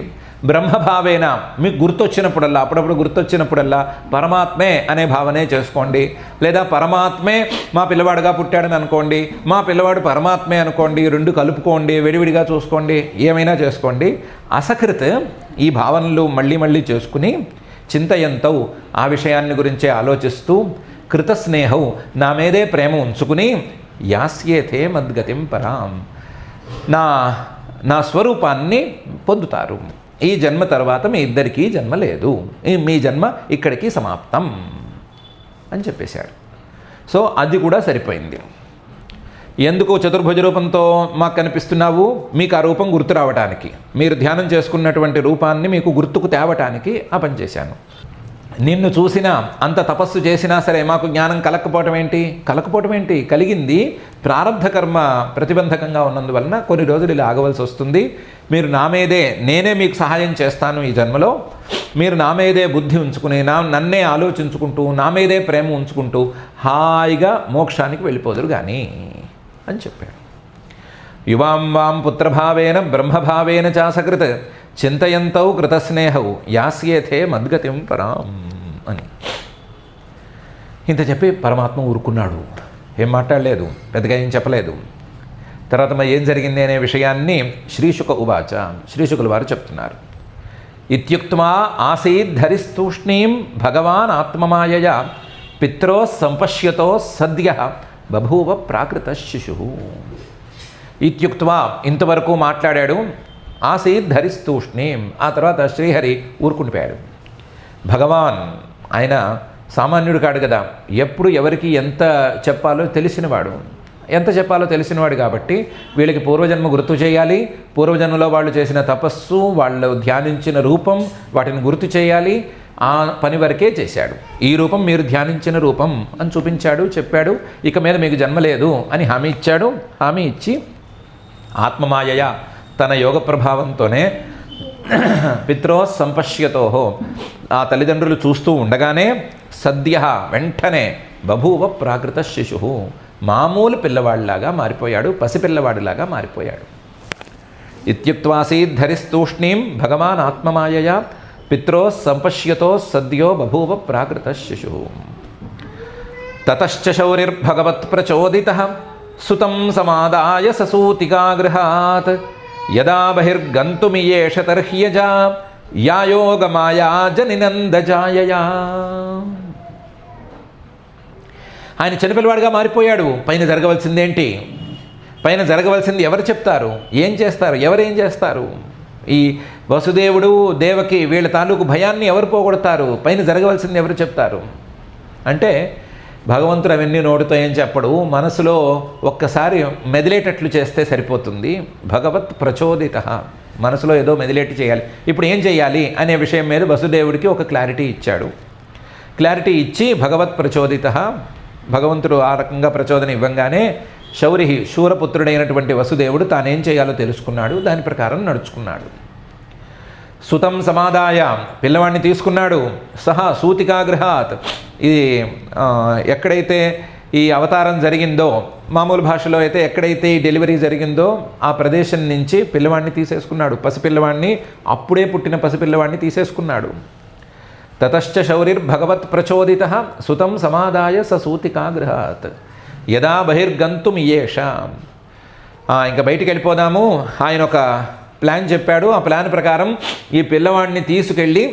బ్రహ్మభావేన, మీకు గుర్తొచ్చినప్పుడల్లా, అప్పుడప్పుడు గుర్తొచ్చినప్పుడల్లా పరమాత్మే అనే భావనే చేసుకోండి. లేదా పరమాత్మే మా పిల్లవాడుగా పుట్టాడని అనుకోండి, మా పిల్లవాడు పరమాత్మే అనుకోండి. 2 కలుపుకోండి, విడివిడిగా చూసుకోండి, ఏమైనా చేసుకోండి. అసకృత్, ఈ భావనలు మళ్ళీ మళ్ళీ చేసుకుని, చింతయంతౌ, ఆ విషయాన్ని గురించే ఆలోచిస్తూ, కృతస్నేహౌ, నా మీదే ప్రేమ ఉంచుకుని, యాస్యేథే మద్గతిం పరాం, నా స్వరూపాన్ని పొందుతారు. ఈ జన్మ తర్వాత మీ ఇద్దరికీ జన్మ లేదు, మీ జన్మ ఇక్కడికి సమాప్తం అని చెప్పేశాడు. సో అది కూడా సరిపోయింది. ఎందుకు చతుర్భుజ రూపంతో మాకు కనిపిస్తున్నావు? మీకు ఆ రూపం గుర్తు రావటానికి, మీరు ధ్యానం చేసుకున్నటువంటి రూపాన్ని మీకు గుర్తుకు తేవటానికి ఆ పని చేశాను. నిన్ను చూసినా, అంత తపస్సు చేసినా సరే మాకు జ్ఞానం కలకపోవటం ఏంటి? కలిగింది ప్రారబ్ధ కర్మ ప్రతిబంధకంగా ఉన్నందువలన కొన్ని రోజులు ఇలా ఆగవలసి వస్తుంది. మీరు నా మీదే, నేనే మీకు సహాయం చేస్తాను ఈ జన్మలో, మీరు నా మీదే బుద్ధి ఉంచుకుని, నన్నే ఆలోచించుకుంటూ, నా మీదే ప్రేమ ఉంచుకుంటూ హాయిగా మోక్షానికి వెళ్ళిపోదురు కానీ అని చెప్పాడు. యువాం వాం పుత్రభావేన బ్రహ్మభావేన చాసకృత్ చింతయంతౌ కృతస్నేహౌ యాస్యేథే మద్గతిం పరాం అని ఇంత చెప్పి పరమాత్మ ఊరుకున్నాడు. ఏం మాట్లాడలేదు, పెద్దగా ఏం చెప్పలేదు. తర్వాత మరి ఏం జరిగింది అనే విషయాన్ని శ్రీశుక ఉవాచ, శ్రీశుకుల వారు చెప్తున్నారు. ఇత్యుక్త్వా ఆసీద్ధరిస్తూష్ణీం భగవాన్ ఆత్మమాయయా పిత్రో సంపశ్యతో సద్య బభూవ ప్రాకృత శిశు. ఇత్యుక్త్వా ఇంతవరకు మాట్లాడాడు. ఆసీత్ ధరిస్తూష్ణీం. ఆ తర్వాత శ్రీహరి ఊరుకుండిపోయాడు. భగవాన్ ఆయన సామాన్యుడు కాడు కదా, ఎప్పుడు ఎవరికి ఎంత చెప్పాలో తెలిసినవాడు కాబట్టి వీళ్ళకి పూర్వజన్మ గుర్తు చేయాలి, పూర్వజన్మలో వాళ్ళు చేసిన తపస్సు, వాళ్ళు ధ్యానించిన రూపం, వాటిని గుర్తు చేయాలి. ఆ పని వరకే చేశాడు. ఈ రూపం మీరు ధ్యానించిన రూపం అని చూపించాడు, చెప్పాడు. ఇక మీద మీకు జన్మ లేదు అని హామీ ఇచ్చాడు. హామీ ఇచ్చి ఆత్మమాయయ తన యోగ ప్రభావంతోనే పిత్రో సంపశ్యతో ఆ తల్లిదండ్రులు చూస్తూ ఉండగానే సద్య వెంటనే బభూవ ప్రాకృత శిశు మామూలు పిల్లవాడిలాగా మారిపోయాడు, పసిపిల్లవాడిలాగా మారిపోయాడు. ఇత్యుక్త్వాసీత్ ధరిస్తూష్ణీం భగవాన్ ఆత్మమాయయ పిత్రో సంపశ్యతో సద్యో బభూవ ప్రాకృత శిశు. తతశ్చ శౌరిర్భగవత్ ప్రచోదితః సుతం సమాదాయ ససూతికాగృహాత్ యదా బహిర్గంతుమియేష తర్హ్యజా యాయోగమాయా జనినందజాయయా. ఆయన చిన్నపిల్లవాడిగా మారిపోయాడు. పైన జరగవలసిందేంటి? పైన జరగవలసింది ఎవరు చెప్తారు? ఏం చేస్తారు? ఎవరేం చేస్తారు? ఈ వసుదేవుడు దేవకి వీళ్ళ తాలూకు భయాన్ని ఎవరు పోగొడతారు? పైన జరగవలసింది ఎవరు చెప్తారు? అంటే భగవంతుడు అవన్నీ నోటితో ఏం చెప్పడు, మనసులో ఒక్కసారి మెదిలేటట్లు చేస్తే సరిపోతుంది. భగవత్ ప్రచోదిత, మనసులో ఏదో మెదిలేట్టు చేయాలి. ఇప్పుడు ఏం చేయాలి అనే విషయం మీద వసుదేవుడికి ఒక క్లారిటీ ఇచ్చాడు. క్లారిటీ ఇచ్చి భగవత్ ప్రచోదిత, భగవంతుడు ఆ రకంగా ప్రచోదన ఇవ్వంగానే శౌరి శూరపుత్రుడైనటువంటి వసుదేవుడు తానేం చేయాలో తెలుసుకున్నాడు. దాని ప్రకారం నడుచుకున్నాడు. సుతం సమాదాయ పిల్లవాడిని తీసుకున్నాడు. సహా సూతికాగృహాత్, ఇది ఎక్కడైతే ఈ అవతారం జరిగిందో, మామూలు భాషలో అయితే ఎక్కడైతే ఈ డెలివరీ జరిగిందో ఆ ప్రదేశం నుంచి పిల్లవాడిని తీసేసుకున్నాడు. పసిపిల్లవాడిని, అప్పుడే పుట్టిన పసిపిల్లవాడిని తీసేసుకున్నాడు. తతశ్చ శౌరిర్భగవత్ ప్రచోదితః సుతం సమాదాయ సూతికాగృహాత్ యదా బహిర్గంతుమియేష. ఇంకా బయటికి వెళ్ళిపోదాము. ఆయన ఒక ప్లాన్ చెప్పాడు. ఆ ప్లాన్ ప్రకారం ఈ పిల్లవాడిని తీసుకెళ్ళి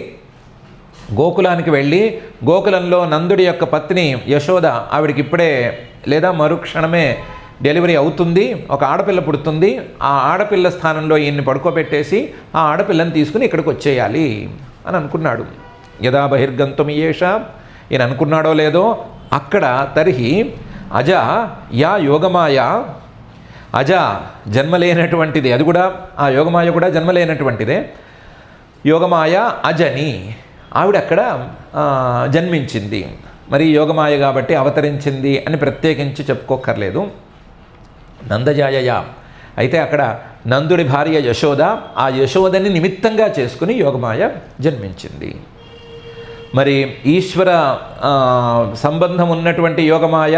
గోకులానికి వెళ్ళి, గోకులంలో నందుడి యొక్క పత్ని యశోద, ఆవిడికి ఇప్పుడే లేదా మరుక్షణమే డెలివరీ అవుతుంది, ఒక ఆడపిల్ల పుడుతుంది. ఆ ఆడపిల్ల స్థానంలో ఈయన్ని పడుకోబెట్టేసి ఆ ఆడపిల్లని తీసుకుని ఇక్కడికి వచ్చేయాలి అని అనుకున్నాడు. యదా బహిర్గంతుమియేష, ఈయన అనుకున్నాడో లేదో, అక్కడ తర్హి అజ యా యోగమాయ, అజ జన్మలేనటువంటిది, అది కూడా ఆ యోగమాయ కూడా జన్మలేనటువంటిదే. యోగమాయ అజని, ఆవిడ అక్కడ జన్మించింది. మరి యోగమాయ కాబట్టి అవతరించింది అని ప్రత్యేకించి చెప్పుకోక్కర్లేదు. నందజాయయ, అయితే అక్కడ నందుడి భార్య యశోద, ఆ యశోదని నిమిత్తంగా చేసుకుని యోగమాయ జన్మించింది. మరి ఈశ్వర సంబంధం ఉన్నటువంటి యోగమాయ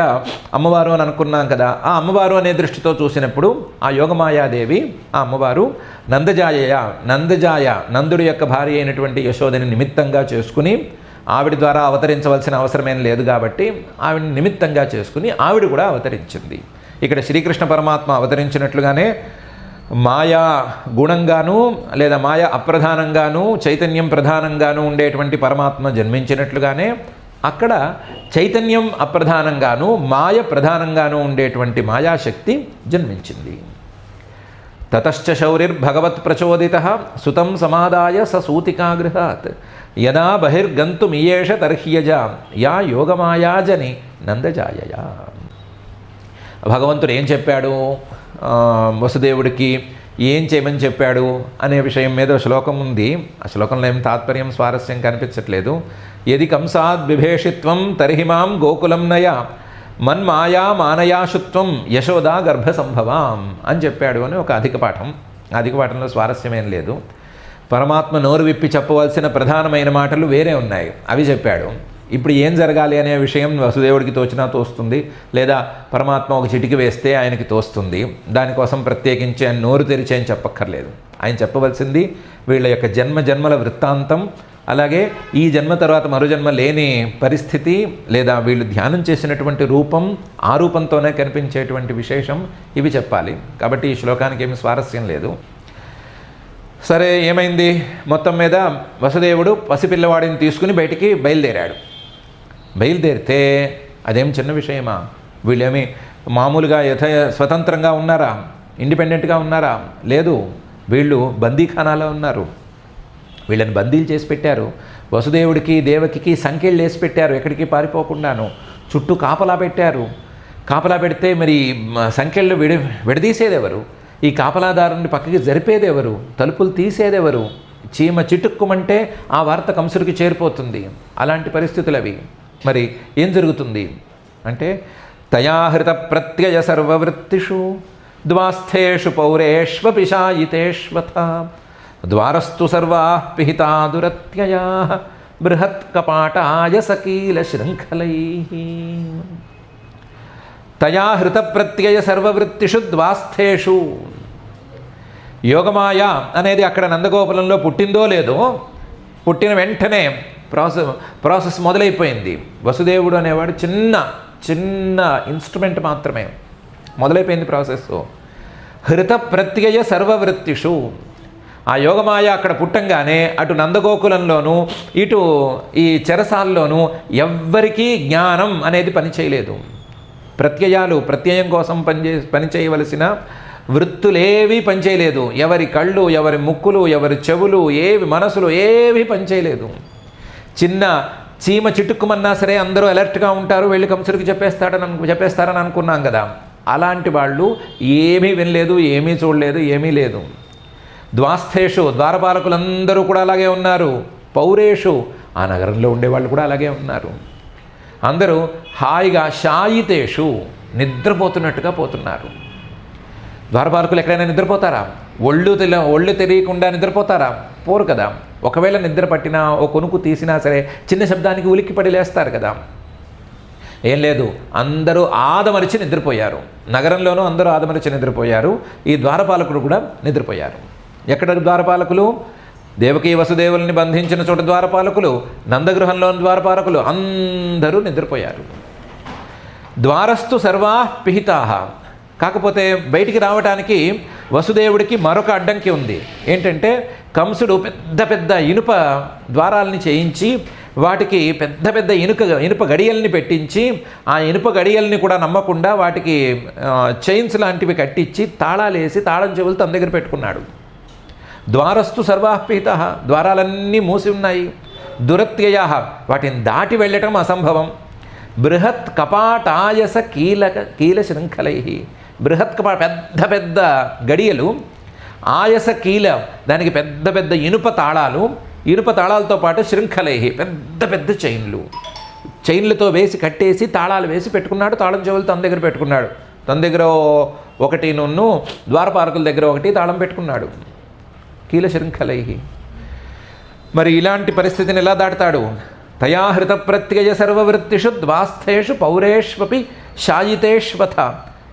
అమ్మవారు అని అనుకున్నాం కదా, ఆ అమ్మవారు అనే దృష్టితో చూసినప్పుడు ఆ యోగమాయాదేవి, ఆ అమ్మవారు నందజాయ నందుడి యొక్క భార్య అయినటువంటి యశోదని నిమిత్తంగా చేసుకుని, ఆవిడ ద్వారా అవతరించవలసిన అవసరమేం లేదు కాబట్టి ఆవిడని నిమిత్తంగా చేసుకుని ఆవిడ కూడా అవతరించింది. ఇక్కడ శ్రీకృష్ణ పరమాత్మ అవతరించినట్లుగానే మాయా గుణంగాను లేదా మాయ అప్రధానంగాను చైతన్యం ప్రధానంగాను ఉండేటువంటి పరమాత్మ జన్మించినట్లుగానే అక్కడ చైతన్యం అప్రధానంగాను మాయ ప్రధానంగాను ఉండేటువంటి మాయాశక్తి జన్మించింది. తతశ్చ శౌరిర్భగవత్ ప్రచోదితః సుతం సమాదాయ సూతికాగృహాత్ యదా బహిర్గంతుమియేష తర్హ్యజ యా యోగమాయాజని నందజాయయా. భగవంతుడు ఏం చెప్పాడు వసుదేవుడికి, ఏం చేయమని చెప్పాడు అనే విషయం మీద శ్లోకం ఉంది. ఆ శ్లోకంలో ఏం తాత్పర్యం స్వారస్యం కనిపించట్లేదు. యది కంసాద్ బిభేషిత్వం తర్హిమాం గోకులం నయ మన్మాయా మానయాశుత్వం యశోదా గర్భ సంభవాం అని చెప్పాడు అని ఒక అధిక పాఠం. అధిక పాఠంలో స్వారస్యమేం లేదు. పరమాత్మ నోరు విప్పి చెప్పవలసిన ప్రధానమైన మాటలు వేరే ఉన్నాయి, అవి చెప్పాడు. ఇప్పుడు ఏం జరగాలి అనే విషయం వసుదేవుడికి తోచినా తోస్తుంది, లేదా పరమాత్మ ఒక చిటికి వేస్తే ఆయనకి తోస్తుంది. దానికోసం ప్రత్యేకించి ఆయన నోరు తెరిచి ఆయన చెప్పక్కర్లేదు. ఆయన చెప్పవలసింది వీళ్ళ యొక్క జన్మల వృత్తాంతం, అలాగే ఈ జన్మ తర్వాత మరో జన్మ లేని పరిస్థితి, లేదా వీళ్ళు ధ్యానం చేసినటువంటి రూపం, ఆ రూపంతోనే కనిపించేటువంటి విశేషం, ఇవి చెప్పాలి. కాబట్టి ఈ శ్లోకానికి ఏమి స్వారస్యం లేదు. సరే, ఏమైంది? మొత్తం మీద వసుదేవుడు పసిపిల్లవాడిని తీసుకుని బయటికి బయలుదేరితే అదేం చిన్న విషయమా? వీళ్ళేమి మామూలుగా స్వతంత్రంగా ఉన్నారా? ఇండిపెండెంట్గా ఉన్నారా? లేదు, వీళ్ళు బందీఖానాలో ఉన్నారు. వీళ్ళని బందీలు చేసి పెట్టారు. వసుదేవుడికి దేవకికి సంఖ్యలు వేసి పెట్టారు, ఎక్కడికి పారిపోకుండాను. చుట్టూ కాపలా పెట్టారు. కాపలా పెడితే మరి సంఖ్యలు విడదీసేదెవరు? ఈ కాపలాదారుని పక్కకి జరిపేదెవరు? తలుపులు తీసేదెవరు? చీమ చిటుక్కుమంటే ఆ వార్త కంసుడికి చేరిపోతుంది. అలాంటి పరిస్థితులు అవి. మరి ఏం జరుగుతుంది అంటే, తయాహృత ప్రత్యయ సర్వవృత్తిషు ద్వాస్థేషు పౌరేష్వపి శాయితేష్వథ ద్వారస్తు సర్వా పిహితా దురత్యయా బృహత్ కపాటాయ సకీల శృంఖలై. తయా హృత ప్రత్యయ సర్వవృత్తిషు ద్వాస్థేషు. యోగమాయ అనేది అక్కడ నందగోపురంలో పుట్టిందో లేదో, పుట్టిన వెంటనే ప్రాసెస్ మొదలైపోయింది. వసుదేవుడు అనేవాడు చిన్న ఇన్స్ట్రుమెంట్ మాత్రమే. మొదలైపోయింది ప్రాసెస్. హృత ప్రత్యయ సర్వవృత్తిషు. ఆ యోగమాయ అక్కడ పుట్టంగానే అటు నందగోకులంలోనూ ఇటు ఈ చెరసాల్లోనూ ఎవ్వరికీ జ్ఞానం అనేది పనిచేయలేదు. ప్రత్యయం కోసం పనిచేయవలసిన వృత్తులేవి పనిచేయలేదు. ఎవరి కళ్ళు, ఎవరి ముక్కులు, ఎవరి చెవులు, ఏవి మనసులు ఏవి పనిచేయలేదు. చిన్న చీమ చిటుక్కుమన్నా సరే అందరూ అలర్ట్గా ఉంటారు, వెళ్ళి కంసుడికి చెప్పేస్తారని అనుకున్నాం కదా. అలాంటి వాళ్ళు ఏమీ వినలేదు, ఏమీ చూడలేదు, ఏమీ లేదు. ద్వాస్థేషు, ద్వారపాలకులందరూ కూడా అలాగే ఉన్నారు. పౌరేషు, ఆ నగరంలో ఉండేవాళ్ళు కూడా అలాగే ఉన్నారు. అందరూ హాయిగా శాయితేషు, నిద్రపోతున్నట్టుగా పోతున్నారు. ద్వారపాలకులు ఎక్కడైనా నిద్రపోతారా? ఒళ్ళు తెలియకుండా నిద్రపోతారా? పోరు కదా. ఒకవేళ నిద్ర పట్టినా, ఓ కొనుక్కు తీసినా సరే చిన్న శబ్దానికి ఉలిక్కిపడి లేస్తారు కదా. ఏం లేదు, అందరూ ఆదమరిచి నిద్రపోయారు. నగరంలోనూ అందరూ ఆదమరిచి నిద్రపోయారు. ఈ ద్వారపాలకుడు కూడా నిద్రపోయారు. ఎక్కడ ద్వారపాలకులు? దేవకీ వసుదేవుల్ని బంధించిన చోట ద్వారపాలకులు, నందగృహంలోని ద్వారపాలకులు అందరూ నిద్రపోయారు. ద్వారస్తు సర్వా పిహితాహ. కాకపోతే బయటికి రావడానికి వసుదేవుడికి మరొక అడ్డంకి ఉంది. ఏంటంటే, కంసుడు పెద్ద ఇనుప ద్వారాలని చేయించి వాటికి పెద్ద ఇనుప గడియల్ని పెట్టించి, ఆ ఇనుప గడియల్ని కూడా నమ్మకుండా వాటికి చైన్స్ లాంటివి కట్టించి తాళాలేసి తాళం చెవులు తన దగ్గర పెట్టుకున్నాడు. ద్వారస్తు సర్వాపిహిత. ద్వారాలన్నీ మూసి ఉన్నాయి. దురత్యయ, వాటిని దాటి వెళ్ళటం అసంభవం. బృహత్ కపాటాయస కీల శృంఖలై. బృహత్ కపాట, పెద్ద గడియలు, ఆయస కీల, దానికి పెద్ద ఇనుప తాళాలతో పాటు శృంఖలై, పెద్ద చైన్లతో వేసి కట్టేసి తాళాలు వేసి పెట్టుకున్నాడు. తాళం చెవులు తన దగ్గర పెట్టుకున్నాడు. తన దగ్గర ఒకటి, ద్వారపాలకుల దగ్గర ఒకటి తాళం పెట్టుకున్నాడు. కీల శృంఖలై. మరి ఇలాంటి పరిస్థితిని ఎలా దాటుతాడు? తయాహృత ప్రత్యయ సర్వవృత్తిషు ద్వాస్థేషు పౌరేష్వపి శాయితేష్వథ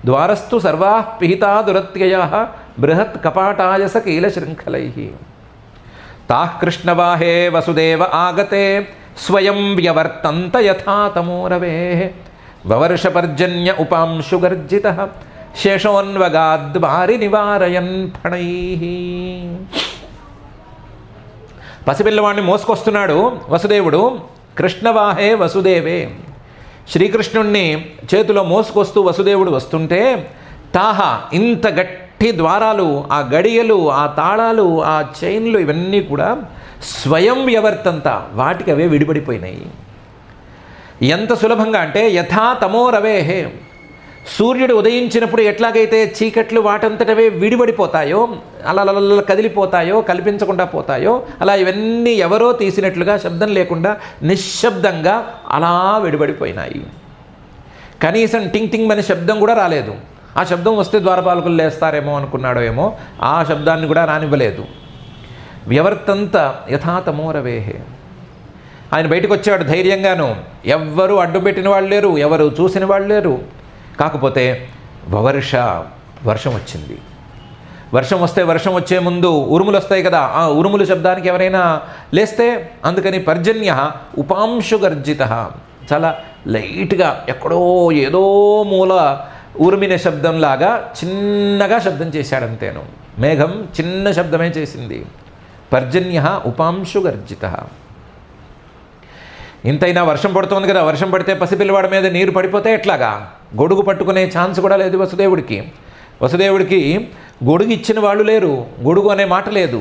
ద్వారస్తు సర్వా పిహితా దురత్యయ బృహత్ కపాటాయస కీల శృంఖలై. తాః కృష్ణవాహే వసుదేవ ఆగతే స్వయం వ్యవర్తంత యథా తమోరవే వవర్షపర్జన్య ఉపాంశుగర్జిత శేషోన్వగాద్వారి నివారయన్ ఫణై. పసిపిల్లవాడిని మోసుకొస్తున్నాడు వసుదేవుడు. కృష్ణవాహే వసుదేవే, శ్రీకృష్ణుణ్ణి చేతిలో మోసుకొస్తూ వసుదేవుడు వస్తుంటే, తాహ, ఇంత గట్టి ద్వారాలు, ఆ గడియలు, ఆ తాళాలు, ఆ చైన్లు, ఇవన్నీ కూడా స్వయం వ్యవర్తంత, వాటికి అవే విడిపడిపోయినాయి. ఎంత సులభంగా అంటే, యథా తమోరవేహే, సూర్యుడు ఉదయించినప్పుడు ఎట్లాగైతే చీకట్లు వాటంతటవే విడిపడిపోతాయో, అలా కదిలిపోతాయో, కల్పించకుండా పోతాయో, అలా ఇవన్నీ ఎవరో తీసినట్లుగా శబ్దం లేకుండా నిశ్శబ్దంగా అలా విడిపడిపోయినాయి. కనీసం టింగ్ టింగ్ అనే శబ్దం కూడా రాలేదు. ఆ శబ్దం వస్తే ద్వారపాలకులు లేస్తారేమో అనుకున్నాడో ఏమో, ఆ శబ్దాన్ని కూడా రానివ్వలేదు. వ్యవర్తంత యథా తమోరవేహే. ఆయన బయటకు వచ్చాడు ధైర్యంగాను. ఎవ్వరూ అడ్డు పెట్టిన వాళ్ళు లేరు, ఎవరు చూసిన వాళ్ళు లేరు. కాకపోతే వర్షం వచ్చింది. వర్షం వచ్చే ముందు ఉరుములు వస్తాయి కదా, ఆ ఉరుముల శబ్దానికి ఎవరైనా లేస్తే, అందుకని పర్జన్య ఉపాంశుగర్జిత, చాలా లైట్గా ఎక్కడో ఏదో మూల ఉరిమిన శబ్దంలాగా చిన్నగా శబ్దం చేశాడంతేను. మేఘం చిన్న శబ్దమే చేసింది. పర్జన్య ఉపాంశుగర్జిత. ఇంతైనా వర్షం పడుతోంది కదా, వర్షం పడితే పసిపిల్లవాడి మీద నీరు పడిపోతే ఎట్లాగా? గొడుగు పట్టుకునే ఛాన్స్ కూడా లేదు వసుదేవుడికి. వసుదేవుడికి గొడుగు ఇచ్చిన వాళ్ళు లేరు, గొడుగు అనే మాట లేదు.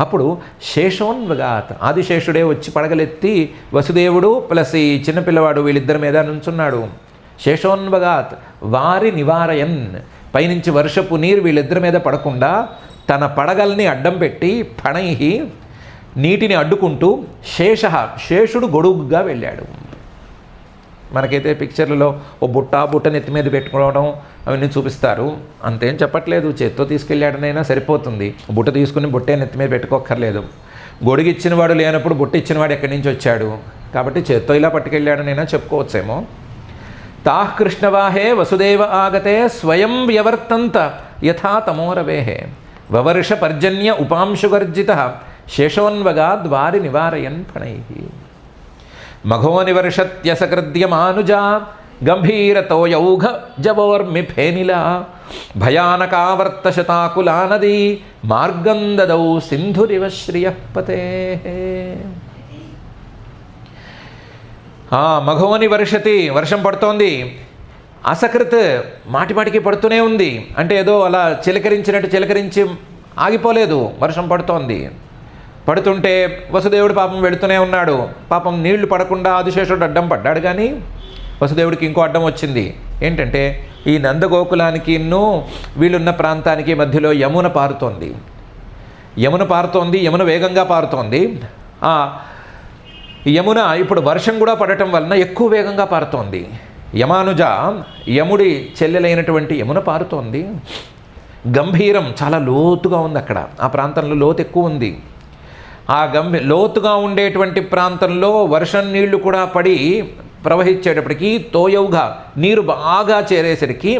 అప్పుడు శేషోన్వగాత్, ఆదిశేషుడే వచ్చి పడగలెత్తి వసుదేవుడు ప్లస్ ఈ చిన్నపిల్లవాడు వీళ్ళిద్దరి మీద నుంచున్నాడు. శేషోన్వగాత్ వారి నివారయన్, పైనుంచి వర్షపు నీరు వీళ్ళిద్దరి మీద పడకుండా తన పడగల్ని అడ్డం పెట్టి ఫణైహి నీటిని అడ్డుకుంటూ శేషుడు గొడుగుగా వెళ్ళాడు. మనకైతే పిక్చర్లలో ఓ బుట్ట నెత్తి మీద పెట్టుకోవడం అవన్నీ చూపిస్తారు, అంతేం చెప్పట్లేదు. చేత్తో తీసుకెళ్ళాడనైనా సరిపోతుంది, బుట్ట తీసుకుని బుట్టే నెత్తి మీద పెట్టుకోక్కర్లేదు. గొడుగు ఇచ్చినవాడు లేనప్పుడు బుట్ట ఇచ్చినవాడు ఎక్కడి నుంచి వచ్చాడు, కాబట్టి చేత్తో ఇలా పట్టుకెళ్ళాడనైనా చెప్పుకోవచ్చేమో. తాః కృష్ణవాహే వసుదేవ ఆగతే స్వయం వ్యవర్తంత యథా తమోరవేహే వవర్ష పర్జన్య ఉపాంశువర్జిత శేషోన్వగాద్వారి నివారయన్ ఫణైః మఘోనివర్షత్యసకృద్యమానుజా గంభీరతోయౌఘ జవోర్మి ఫేనిలా భయానకావర్తశతాకులా నదీ మార్గం దదౌ సింధురివ శ్రియపతే. మఘోని వర్షతి, వర్షం పడుతోంది. అసకృత్, మాటిమాటికి పడుతూనే ఉంది. అంటే ఏదో అలా చిలకరించినట్టు చిలకరించి ఆగిపోలేదు, వర్షం పడుతోంది. పడుతుంటే వసుదేవుడు పాపం వెళుతూనే ఉన్నాడు. పాపం నీళ్లు పడకుండా ఆదిశేషుడు అడ్డం పడ్డాడు, కానీ వసుదేవుడికి ఇంకో అడ్డం వచ్చింది. ఏంటంటే ఈ నందగోకులానికి వీళ్ళున్న ప్రాంతానికి మధ్యలో యమున పారుతోంది. యమున వేగంగా పారుతోంది. యమున ఇప్పుడు వర్షం కూడా పడటం వలన ఎక్కువ వేగంగా పారుతోంది. యమానుజ, యముడి చెల్లెలైనటువంటి యమున పారుతోంది. గంభీరం, చాలా లోతుగా ఉంది. అక్కడ ఆ ప్రాంతంలో లోతు ఎక్కువ ఉంది. ఆ లోతుగా ఉండేటువంటి ప్రాంతంలో వర్షం నీళ్లు కూడా పడి ప్రవహించేటప్పటికి తోయవుగా నీరు బాగా చేరేసరికి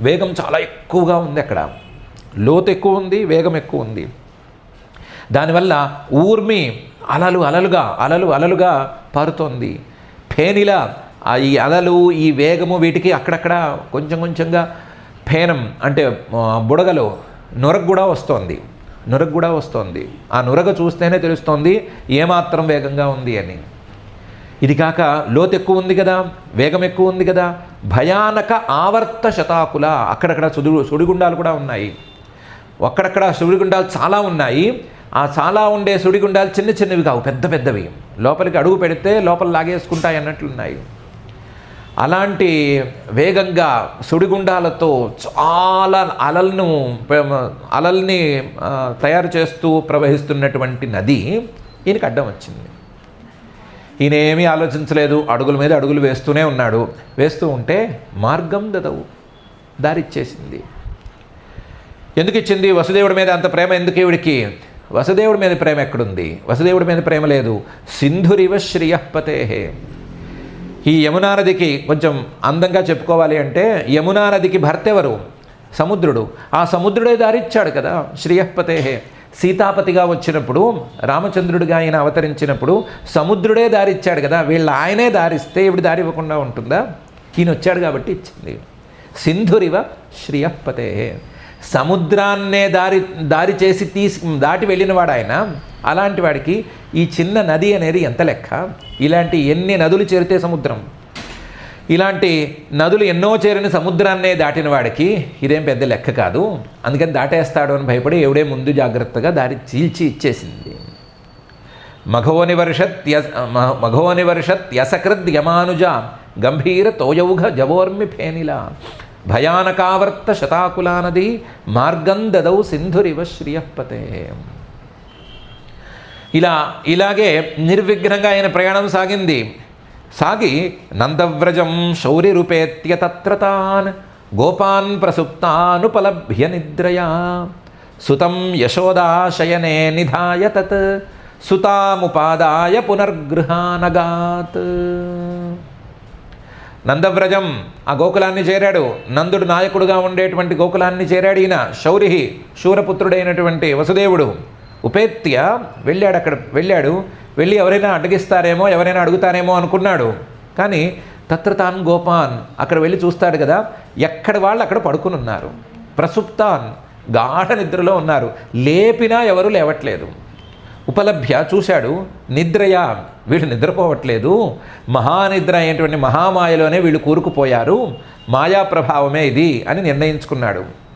వేగం చాలా ఎక్కువగా ఉంది. అక్కడ లోతు ఎక్కువ ఉంది, వేగం ఎక్కువ ఉంది. దానివల్ల ఊర్మి అలలుగా పారుతోంది. ఫేనిలా, ఈ అలలు ఈ వేగము వీటికి అక్కడక్కడ కొంచెంగా ఫేనం అంటే బుడగలు నురగ కూడా వస్తోంది. ఆ నురగ చూస్తేనే తెలుస్తోంది ఏమాత్రం వేగంగా ఉంది అని. ఇది కాక లోతు ఎక్కువ ఉంది కదా, వేగం ఎక్కువ ఉంది కదా. భయానక ఆవర్త శతాకుల, అక్కడక్కడ సుడిగుండాలు కూడా ఉన్నాయి. అక్కడక్కడ సుడిగుండాలు చాలా ఉన్నాయి. ఆ చాలా ఉండే సుడిగుండాలు చిన్నవి కావు, పెద్దవి. లోపలికి అడుగు పెడితే లోపల లాగేసుకుంటాయి అన్నట్లున్నాయి. అలాంటి వేగంగా సుడిగుండాలతో చాలా అలల్ని తయారు చేస్తూ ప్రవహిస్తున్నటువంటి నది ఈయనకి అడ్డం వచ్చింది. ఈయన ఏమీ ఆలోచించలేదు, అడుగుల మీద అడుగులు వేస్తూనే ఉన్నాడు. వేస్తూ ఉంటే మార్గం దదవు, దారిచ్చేసింది. ఎందుకు ఇచ్చింది? వసుదేవుడి మీద అంత ప్రేమ ఎందుకు ఈవిడికి? వసుదేవుడి మీద ప్రేమ ఎక్కడుంది? వసుదేవుడి మీద ప్రేమ లేదు. సింధురివ శ్రియపతే. ఈ యమునా నదికి కొంచెం అందంగా చెప్పుకోవాలి అంటే, యమునా నదికి భర్త ఎవరు? సముద్రుడు. ఆ సముద్రుడే దారిచ్చాడు కదా. శ్రియపతే, సీతాపతిగా వచ్చినప్పుడు, రామచంద్రుడిగా ఆయన అవతరించినప్పుడు సముద్రుడే దారిచ్చాడు కదా. ఆయనే దారిస్తే ఇవిడు దారి ఇవ్వకుండా ఉంటుందా? ఈయన వచ్చాడు కాబట్టి ఇచ్చింది. సింధురివ శ్రియపతే, సముద్రాన్నే దారి చేసి దాటి వెళ్ళినవాడు ఆయన. అలాంటి వాడికి ఈ చిన్న నది అనేది ఎంత లెక్క? ఇలాంటి ఎన్ని నదులు చేరితే సముద్రం, ఇలాంటి నదులు ఎన్నో చేరిన సముద్రాన్నే దాటిన వాడికి ఇదేం పెద్ద లెక్క కాదు. అందుకని దాటేస్తాడు అని భయపడి ఎవడే ముందు జాగ్రత్తగా దారి చీల్చి ఇచ్చేసింది. మఘోనివర్షత్ యసకృద్ యమానుజ గంభీర తోయౌఘ జవోర్మి ఫేనిలా భయానకావర్త శతాకులా నది మార్గం దదౌ సింధురివ శ్రియపతే. ఇలాగే నిర్విఘ్నంగా ఆయన ప్రయాణం సాగి నందవ్రజం శౌర్యరూపేత్య తత్ర తాన్ గోపాన్ ప్రసుప్తానుపలభ్య నిద్రయా సుతం యశోదాశయనే నిధాయ తత్ సుతాముపాదాయ పునర్గృహానగాత్. నందవ్రజం, ఆ గోకులాన్ని చేరాడు. నందుడు నాయకుడుగా ఉండేటువంటి గోకులాన్ని చేరాడు ఈయన. శౌరిహి, శూరపుత్రుడైనటువంటి వసుదేవుడు ఉపేత్య వెళ్ళాడు. వెళ్ళి ఎవరైనా అడ్డగిస్తారేమో, ఎవరైనా అడుగుతారేమో అనుకున్నాడు. కానీ తత్ర తాన్ గోపాన్, అక్కడ వెళ్ళి చూస్తాడు కదా, ఎక్కడ వాళ్ళు అక్కడ పడుకుని ఉన్నారు. ప్రసుప్తాన్, గాఢ నిద్రలో ఉన్నారు. లేపినా ఎవరు లేవట్లేదు. ఉపలభ్య చూశాడు, నిద్రయా వీళ్ళు నిద్రపోవట్లేదు, మహానిద్ర అయినటువంటి మహామాయలోనే వీళ్ళు కూరుకుపోయారు, మాయా ప్రభావమే ఇది అని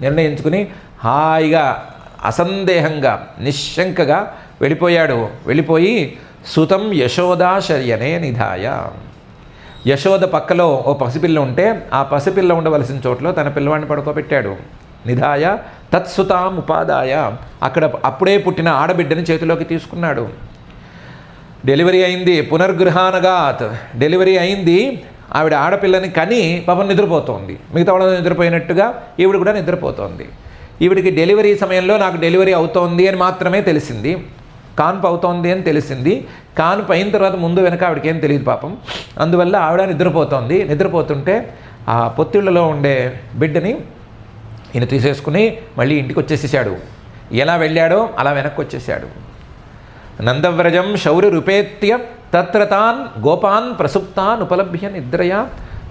నిర్ణయించుకుని హాయిగా అసందేహంగా నిశ్శంకగా వెళ్ళిపోయి సుతం యశోదాశర్యనే నిధాయ, యశోద పక్కలో ఓ పసిపిల్ల ఉంటే ఆ పసిపిల్ల ఉండవలసిన చోట్లో తన పిల్లవాడిని పడుకోబెట్టాడు. నిధాయ తత్సుతాం ఉపాదాయ, అక్కడ అప్పుడే పుట్టిన ఆడబిడ్డని చేతిలోకి తీసుకున్నాడు. డెలివరీ అయింది, పునర్గృహానగాత్, డెలివరీ అయింది, ఆవిడ ఆడపిల్లని కని పాపం నిద్రపోతోంది. మిగతా వాళ్ళని నిద్రపోయినట్టుగా ఈవిడ కూడా నిద్రపోతోంది. ఈవిడికి డెలివరీ సమయంలో నాకు డెలివరీ అవుతోంది అని మాత్రమే తెలిసింది, కాన్పు అవుతోంది అని తెలిసింది. కాన్పు అయిన తర్వాత ముందు వెనక ఆవిడకి ఏం తెలియదు పాపం. అందువల్ల ఆవిడ నిద్రపోతుంటే ఆ పొత్తిళ్లలో ఉండే బిడ్డని ఈయన తీసేసుకుని మళ్ళీ ఇంటికి వచ్చేసేసాడు. ఎలా వెళ్ళాడో అలా వెనక్కి వచ్చేసాడు. నందవ్రజం శౌర్య రూపేత్య తత్ర తాన్ గోపాన్ ప్రసుప్తాన్ ఉపలభ్య నిద్రయా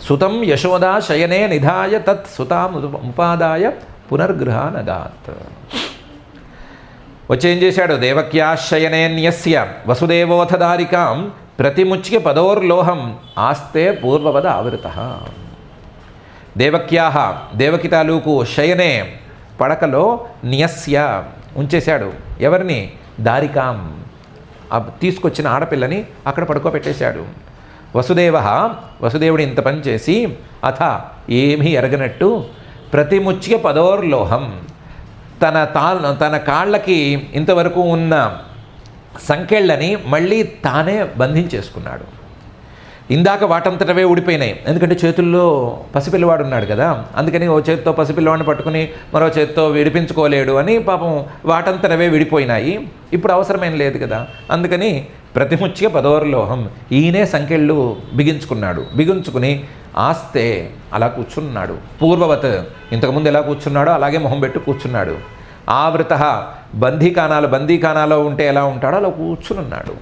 సుతం యశోదా శయనే నిధాయ తత్ సుతాం ఉపాదాయ పునర్గృహానగాత్. వచ్చి ఏం చేశాడు? దేవక్యాశయనేన్యస్య వసుదేవోథదారికాం ప్రతిముచ్య పదోర్లోహం ఆస్తే పూర్వవద ఆవృతః. దేవకి తాలూకు శయనే పడకలో న్యస్య ఉంచేశాడు. ఎవరిని? దారికాం, తీసుకొచ్చిన ఆడపిల్లని అక్కడ పడుకోబెట్టేశాడు. వసుదేవుడు ఇంత పని చేసి అథ ఏమీ ఎరగనట్టు ప్రతిముచ్య పదోర్లోహం, తన కాళ్ళకి ఇంతవరకు ఉన్న సంకెళ్ళని మళ్ళీ తానే బంధించేసుకున్నాడు. ఇందాక వాటంతటవే ఊడిపోయినాయి, ఎందుకంటే చేతుల్లో పసిపిల్లవాడు ఉన్నాడు కదా, అందుకని ఓ చేత్తో పసిపిల్లవాడిని పట్టుకుని మరో చేత్తో విడిపించుకోలేడు అని పాపం వాటంతటవే విడిపోయినాయి. ఇప్పుడు అవసరమేం లేదు కదా, అందుకని ప్రతిముచ్య పదోర్లోహం, ఈయనే సంకెళ్ళు బిగించుకుని ఆస్తే అలా కూర్చున్నాడు. పూర్వవత్, ఇంతకుముందు ఎలా కూర్చున్నాడో అలాగే మొహం పెట్టి కూర్చున్నాడు. ఆవృత, బందీఖానాలో ఉంటే ఎలా ఉంటాడో అలా కూర్చునున్నాడు.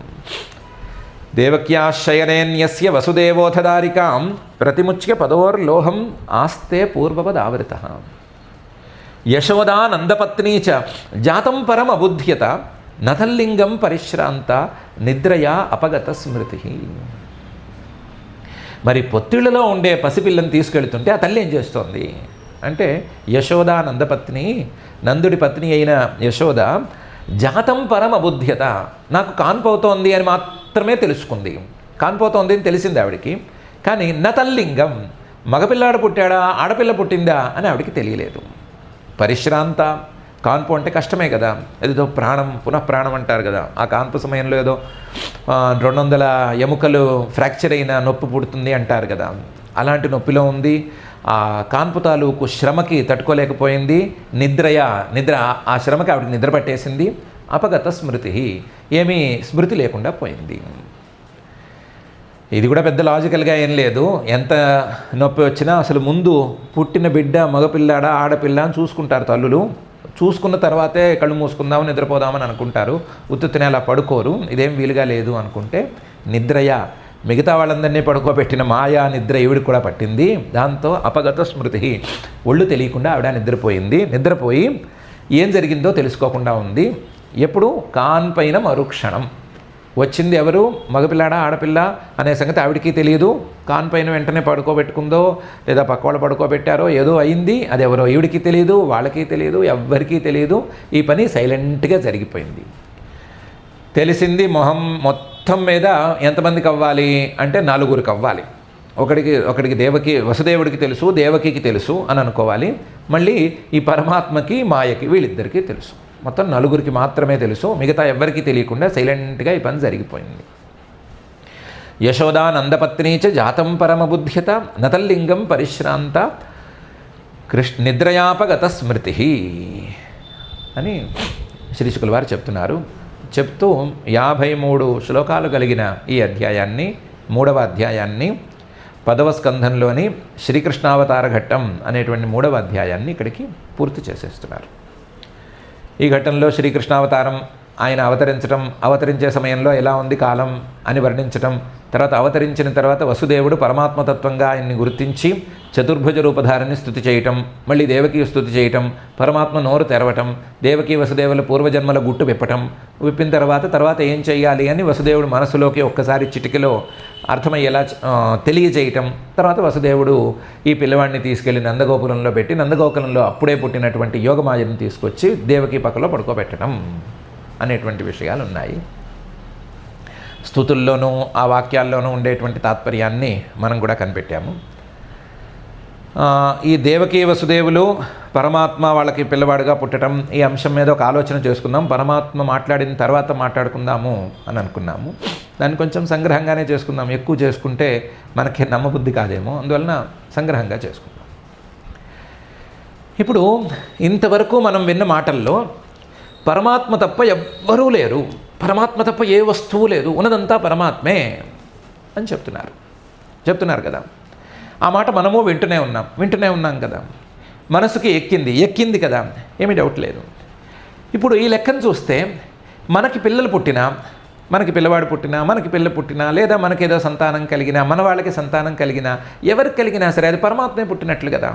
దేవక్యాశయనేన్యస్య వసుదేవోథదారికాం ప్రతిముచ్య పదోర్లోహం ఆస్తే పూర్వవద్ ఆవృత. యశోదా నందపత్నీ చ జాతం పరం అబుధ్యత నతల్లింగం పరిశ్రాంత నిద్రయా అపగత స్మృతి. మరి పొత్తిళ్లలో ఉండే పసిపిల్లని తీసుకెళ్తుంటే ఆ తల్లి ఏం చేస్తోంది అంటే, యశోదా నందపత్ని, నందుడి పత్ని అయిన యశోద జాతం పరం అబుధ్యత, నాకు కాన్పవుతోంది అని మాత్రమే తెలుసుకుంది. కాన్పోతోంది అని తెలిసింది ఆవిడికి, కానీ నతల్లింగం, మగపిల్లాడు పుట్టాడా ఆడపిల్ల పుట్టిందా అని ఆవిడికి తెలియలేదు. పరిశ్రాంత, కాన్పు అంటే కష్టమే కదా, ఏదో పునఃప్రాణం అంటారు కదా, ఆ కాన్పు సమయంలో ఏదో 200 ఎముకలు ఫ్రాక్చర్ అయిన నొప్పి పుడుతుంది అంటారు కదా, అలాంటి నొప్పిలో ఉంది. ఆ కాన్పు తాలూకు శ్రమకి తట్టుకోలేకపోయింది. నిద్ర ఆ శ్రమకి ఆవిడకి నిద్ర పట్టేసింది. అపగత స్మృతి, ఏమీ స్మృతి లేకుండా పోయింది. ఇది కూడా పెద్ద లాజికల్గా ఏం లేదు. ఎంత నొప్పి వచ్చినా అసలు ముందు పుట్టిన బిడ్డ మగపిల్లాడా ఆడపిల్ల అని చూసుకుంటారు తల్లులు. చూసుకున్న తర్వాతే కళ్ళు మూసుకుందామని నిద్రపోదామని అనుకుంటారు, ఉత్తునే అలా పడుకోరు. ఇదేం వీలుగా లేదు అనుకుంటే నిద్రయ, మిగతా వాళ్ళందరినీ పడుకోబెట్టిన మాయా నిద్ర ఈవిడికి కూడా పట్టింది. దాంతో అపగత స్మృతి, ఒళ్ళు తెలియకుండా ఆవిడ నిద్రపోయి ఏం జరిగిందో తెలుసుకోకుండా ఉంది. ఎప్పుడు? కాన్పైన మరుక్షణం వచ్చింది. ఎవరు? మగపిల్లాడా ఆడపిల్ల అనే సంగతి ఆవిడికి తెలియదు. కాన్పైన వెంటనే పడుకోబెట్టుకుందో లేదా పక్క వాళ్ళు పడుకోబెట్టారో ఏదో అయింది. అది ఎవరో ఈవిడికి తెలియదు, వాళ్ళకి తెలియదు, ఎవ్వరికీ తెలియదు. ఈ పని సైలెంట్గా జరిగిపోయింది. తెలిసింది మొహం మొత్తం మీద ఎంతమందికి అవ్వాలి అంటే 4 అవ్వాలి. ఒకడికి వసుదేవుడికి తెలుసు, దేవకికి తెలుసు అని అనుకోవాలి. మళ్ళీ ఈ పరమాత్మకి మాయకి వీళ్ళిద్దరికీ తెలుసు. మొత్తం 4 మాత్రమే తెలుసు, మిగతా ఎవ్వరికీ తెలియకుండా సైలెంట్గా ఈ పని జరిగిపోయింది. యశోదా నందపత్నీ చ జాతం పరమబుధ్యత నతల్లింగం పరిశ్రాంత నిద్రయాపగత స్మృతి అని శ్రీశుకుల వారు చెప్తున్నారు. చెప్తూ 53 శ్లోకాలు కలిగిన ఈ అధ్యాయాన్ని, 3వ అధ్యాయాన్ని 10వ స్కంధంలోని శ్రీకృష్ణావతార ఘట్టం అనేటువంటి 3వ అధ్యాయాన్ని ఇక్కడికి పూర్తి చేసేస్తున్నారు. ఈ ఘట్టంలో శ్రీకృష్ణావతారం ఆయన అవతరించే సమయంలో ఎలా ఉంది కాలం అని వర్ణించటం, తర్వాత అవతరించిన తర్వాత వసుదేవుడు పరమాత్మతత్వంగా ఆయన్ని గుర్తించి చతుర్భుజ రూపధారిని స్తుతి చేయటం, మళ్ళీ దేవకీ స్తుతి చేయటం, పరమాత్మ నోరు తెరవటం, దేవకీ వసుదేవుల పూర్వజన్మల గుట్టు విప్పిన తర్వాత ఏం చేయాలి అని వసుదేవుడు మనసులోకి ఒక్కసారి చిటికలో అర్థమయ్యేలా తెలియజేయటం, తర్వాత వసుదేవుడు ఈ పిల్లవాడిని తీసుకెళ్లి నందగోకులంలో పెట్టి నందగోకులంలో అప్పుడే పుట్టినటువంటి యోగమాయని తీసుకొచ్చి దేవకీ పక్కలో పడుకోబెట్టడం అనేటువంటి విషయాలు ఉన్నాయి. స్తుతుల్లోనూ ఆ వాక్యాల్లోనూ ఉండేటువంటి తాత్పర్యాన్ని మనం కూడా కనిపెట్టాము. ఈ దేవకీ వసుదేవులు పరమాత్మ వాళ్ళకి పిల్లవాడుగా పుట్టడం ఈ అంశం మీద ఒక ఆలోచన చేసుకుందాం. పరమాత్మ మాట్లాడిన తర్వాత మాట్లాడుకుందాము అని అనుకున్నాము. దాన్ని కొంచెం సంగ్రహంగానే చేసుకుందాం. ఎక్కువ చేసుకుంటే మనకి నమ్మబుద్ధి కాదేమో, అందువలన సంగ్రహంగా చేసుకుందాం. ఇప్పుడు ఇంతవరకు మనం విన్న మాటల్లో పరమాత్మ తప్ప ఎవ్వరూ లేరు, పరమాత్మ తప్ప ఏ వస్తువు లేదు, ఉన్నదంతా పరమాత్మే అని చెప్తున్నారు కదా. ఆ మాట మనము వింటూనే ఉన్నాం కదా. మనసుకి ఎక్కింది కదా, ఏమీ డౌట్ లేదు. ఇప్పుడు ఈ లెక్కను చూస్తే మనకి పిల్లలు పుట్టినా, మనకి పిల్లవాడు పుట్టినా, మనకి పిల్ల పుట్టినా, లేదా మనకేదో సంతానం కలిగినా, మన వాళ్ళకి సంతానం కలిగినా, ఎవరికి కలిగినా సరే అది పరమాత్మే పుట్టినట్లు కదా,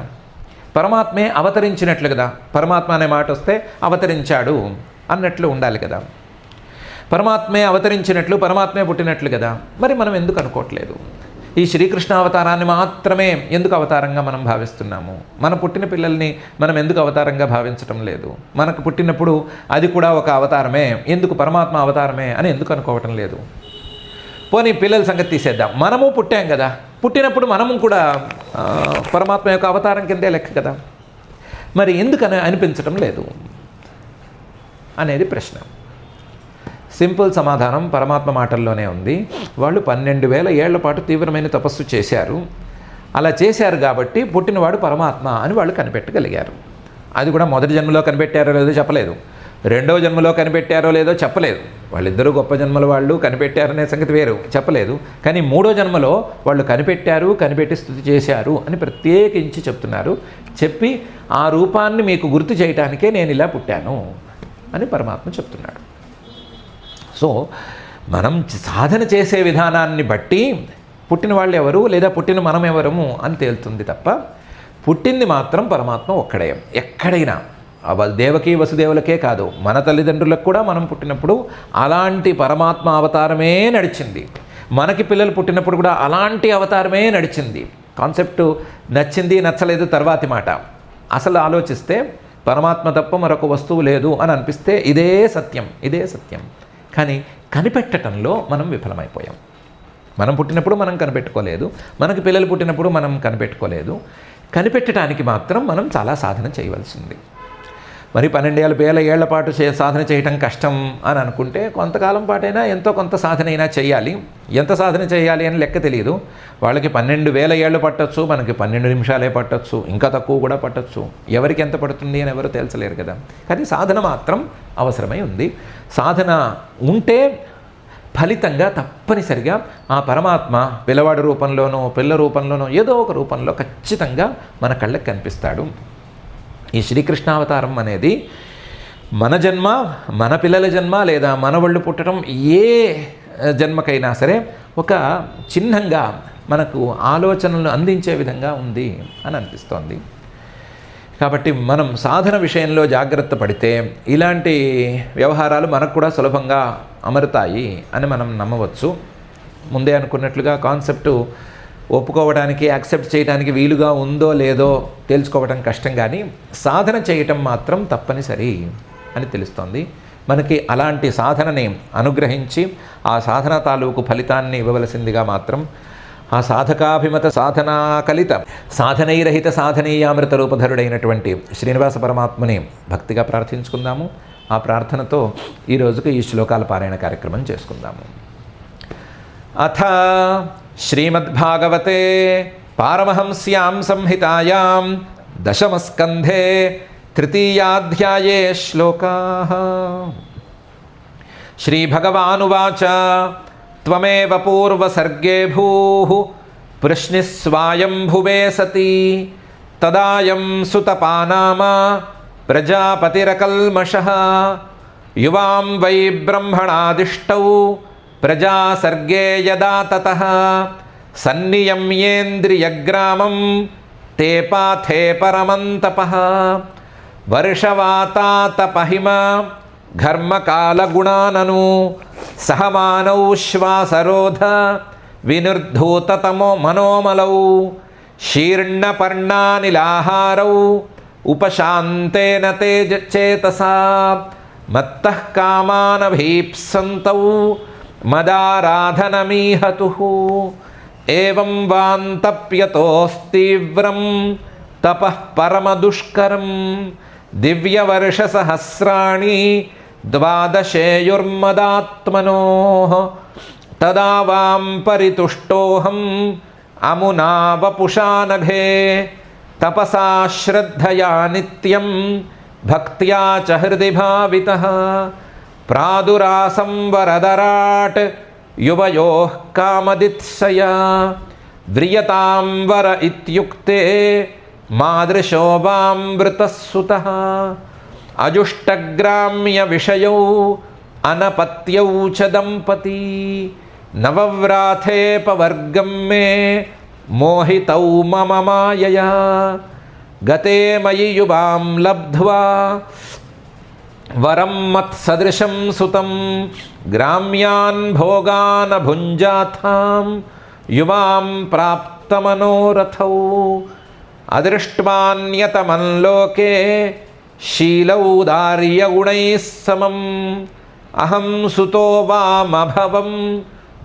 పరమాత్మే అవతరించినట్లు కదా. పరమాత్మ అనే మాట వస్తే అవతరించాడు అన్నట్లు ఉండాలి కదా. పరమాత్మే అవతరించినట్లు, పరమాత్మే పుట్టినట్లు కదా. మరి మనం ఎందుకు అనుకోవట్లేదు? ఈ శ్రీకృష్ణ అవతారాన్ని మాత్రమే ఎందుకు అవతారంగా మనం భావిస్తున్నాము? మన పుట్టిన పిల్లల్ని మనం ఎందుకు అవతారంగా భావించటం లేదు? మనకు పుట్టినప్పుడు అది కూడా ఒక అవతారమే, ఎందుకు పరమాత్మ అవతారమే అని ఎందుకు అనుకోవటం లేదు? పోనీ పిల్లల సంగతి తీసేద్దాం. మనము పుట్టాం కదా, పుట్టినప్పుడు మనము కూడా పరమాత్మ యొక్క అవతారం కిందే లెక్క కదా. మరి ఎందుకు అనిపించటం లేదు అనేది ప్రశ్న. సింపుల్ సమాధానం పరమాత్మ మాటల్లోనే ఉంది. వాళ్ళు 12,000 ఏళ్ల పాటు తీవ్రమైన తపస్సు చేశారు. అలా చేశారు కాబట్టి పుట్టినవాడు పరమాత్మ అని వాళ్ళు కనిపెట్టగలిగారు. అది కూడా మొదటి జన్మలో కనిపెట్టారో లేదో చెప్పలేదు, రెండవ జన్మలో కనిపెట్టారో లేదో చెప్పలేదు. వాళ్ళిద్దరూ గొప్ప జన్మల వాళ్ళు, కనిపెట్టారనే సంగతి వేరు, చెప్పలేదు. కానీ మూడో జన్మలో వాళ్ళు కనిపెట్టి స్తుతి చేశారు అని ప్రత్యేకించి చెప్తున్నారు. చెప్పి ఆ రూపాన్ని మీకు గుర్తు చేయటానికే నేను ఇలా పుట్టాను అని పరమాత్మ చెప్తున్నాడు. సో మనం సాధన చేసే విధానాన్ని బట్టి పుట్టిన వాళ్ళు ఎవరు, లేదా పుట్టిన మనం ఎవరము అని తేలుతుంది తప్ప పుట్టింది మాత్రం పరమాత్మ ఒక్కడే. ఎక్కడైనా దేవకీ వసుదేవులకే కాదు, మన తల్లిదండ్రులకు కూడా మనం పుట్టినప్పుడు అలాంటి పరమాత్మ అవతారమే నడిచింది. మనకి పిల్లలు పుట్టినప్పుడు కూడా అలాంటి అవతారమే నడిచింది. కాన్సెప్టు నచ్చింది నచ్చలేదు తర్వాతి మాట. అసలు ఆలోచిస్తే పరమాత్మ తప్ప మరొక వస్తువు లేదు అని అనిపిస్తే ఇదే సత్యం. కానీ కనిపెట్టడంలో మనం విఫలమైపోయాం. మనం పుట్టినప్పుడు మనం కనిపెట్టుకోలేదు, మనకి పిల్లలు పుట్టినప్పుడు మనం కనిపెట్టుకోలేదు. కనిపెట్టడానికి మాత్రం మనం చాలా సాధన చేయవలసింది. మరి 12,000 ఏళ్ల పాటు సాధన చేయటం కష్టం అని అనుకుంటే కొంతకాలం పాటైనా ఎంతో కొంత సాధన అయినా చేయాలి. ఎంత సాధన చేయాలి అని లెక్క తెలియదు. వాళ్ళకి 12,000 ఏళ్ళు పట్టొచ్చు, మనకి 12 నిమిషాలే పట్టొచ్చు, ఇంకా తక్కువ కూడా పట్టొచ్చు. ఎవరికి ఎంత పడుతుంది అని ఎవరు తేల్చలేరు కదా. కానీ సాధన మాత్రం అవసరమై ఉంది. సాధన ఉంటే ఫలితంగా తప్పనిసరిగా ఆ పరమాత్మ పిల్లవాడి రూపంలోనో పిల్ల రూపంలోనో ఏదో ఒక రూపంలో ఖచ్చితంగా మన కళ్ళకి కనిపిస్తాడు. ఈ శ్రీకృష్ణావతారం అనేది మన జన్మ, మన పిల్లల జన్మ, లేదా మన వాళ్ళు పుట్టడం ఏ జన్మకైనా సరే ఒక చిహ్నంగా మనకు ఆలోచనలను అందించే విధంగా ఉంది అని అనిపిస్తోంది. కాబట్టి మనం సాధన విషయంలో జాగ్రత్త పడితే ఇలాంటి వ్యవహారాలు మనకు కూడా సులభంగా అమరుతాయి అని మనం నమ్మవచ్చు. ముందే అనుకున్నట్లుగా కాన్సెప్టు ఒప్పుకోవడానికి, యాక్సెప్ట్ చేయడానికి వీలుగా ఉందో లేదో తెలుసుకోవడం కష్టం, కానీ సాధన చేయటం మాత్రం తప్పనిసరి అని తెలుస్తోంది. మనకి అలాంటి సాధనని అనుగ్రహించి ఆ సాధన తాలూకు ఫలితాన్ని ఇవ్వవలసిందిగా మాత్రం ఆ సాధకాభిమత సాధనాకలిత సాధనైరహిత సాధనీయామృత రూపధరుడైనటువంటి శ్రీనివాస పరమాత్మని భక్తిగా ప్రార్థించుకుందాము. ఆ ప్రార్థనతో ఈ రోజుకు ఈ శ్లోకాల పారాయణ కార్యక్రమం చేసుకుందాము. అథ శ్రీమద్భాగవతే పారమహంస్యాం సంహితాయాం దశమస్కంధే తృతీయాధ్యాయే శ్లోకాః. శ్రీభగవానువాచ త్వమేవ పూర్వసర్గే భూః పృశ్నిస్వాయంభువే సతి తదాయం సుతపా నామ ప్రజాపతిరకల్మషః యువాం వై బ్రహ్మణాదిష్టౌ ప్రజాసర్గే యదా తతః సన్నియమ్యేంద్రియగ్రామం తే పాథే పరమంతపః వర్షవాతాతపహిమ ఘర్మకాలగుణానను సహమానౌ శ్వాసరోధ వినిర్ధూతతమో మనోమలౌ శీర్ణపర్ణానిలాహారౌ ఉపశాంతేన చేతసా మత్తః కామానభీప్సంతౌ మదారాధనమీహతుః ఏవం వాంతప్యతోస్తీవ్రం తపః పరమదుష్కరం దివ్యవర్షసహస్రాణి ద్వాదశేయుర్మదాత్మనోః తదా వాం పరితుష్టోహం అమునా వపుషా నఘే తపసా శ్రద్ధయా నిత్యం భక్త్యా చ హృది భావితః ప్రాదురాసం వరదరాట్ యువయోః కామదిత్సయా వ్రియతాం వర ఇత్యుక్తే మాదృశో వామృతః సుతః అజుష్టగ్రామ్య విషయౌ అనపత్యౌ చ దంపతి నవవ్రాథేపవర్గం మే మోహితౌ మమ మాయయా గతే మయి యువాం లబ్ధ్వా వరం మత్సదృశం సుతం గ్రామ్యాన్ భోగాన్ భుంజాథాం యువాం ప్రాప్తమనోరథౌ అదృష్ట్వాన్యతమం లోకే శీలౌదార్యగుణైః సమం అహం సుతో వామభవం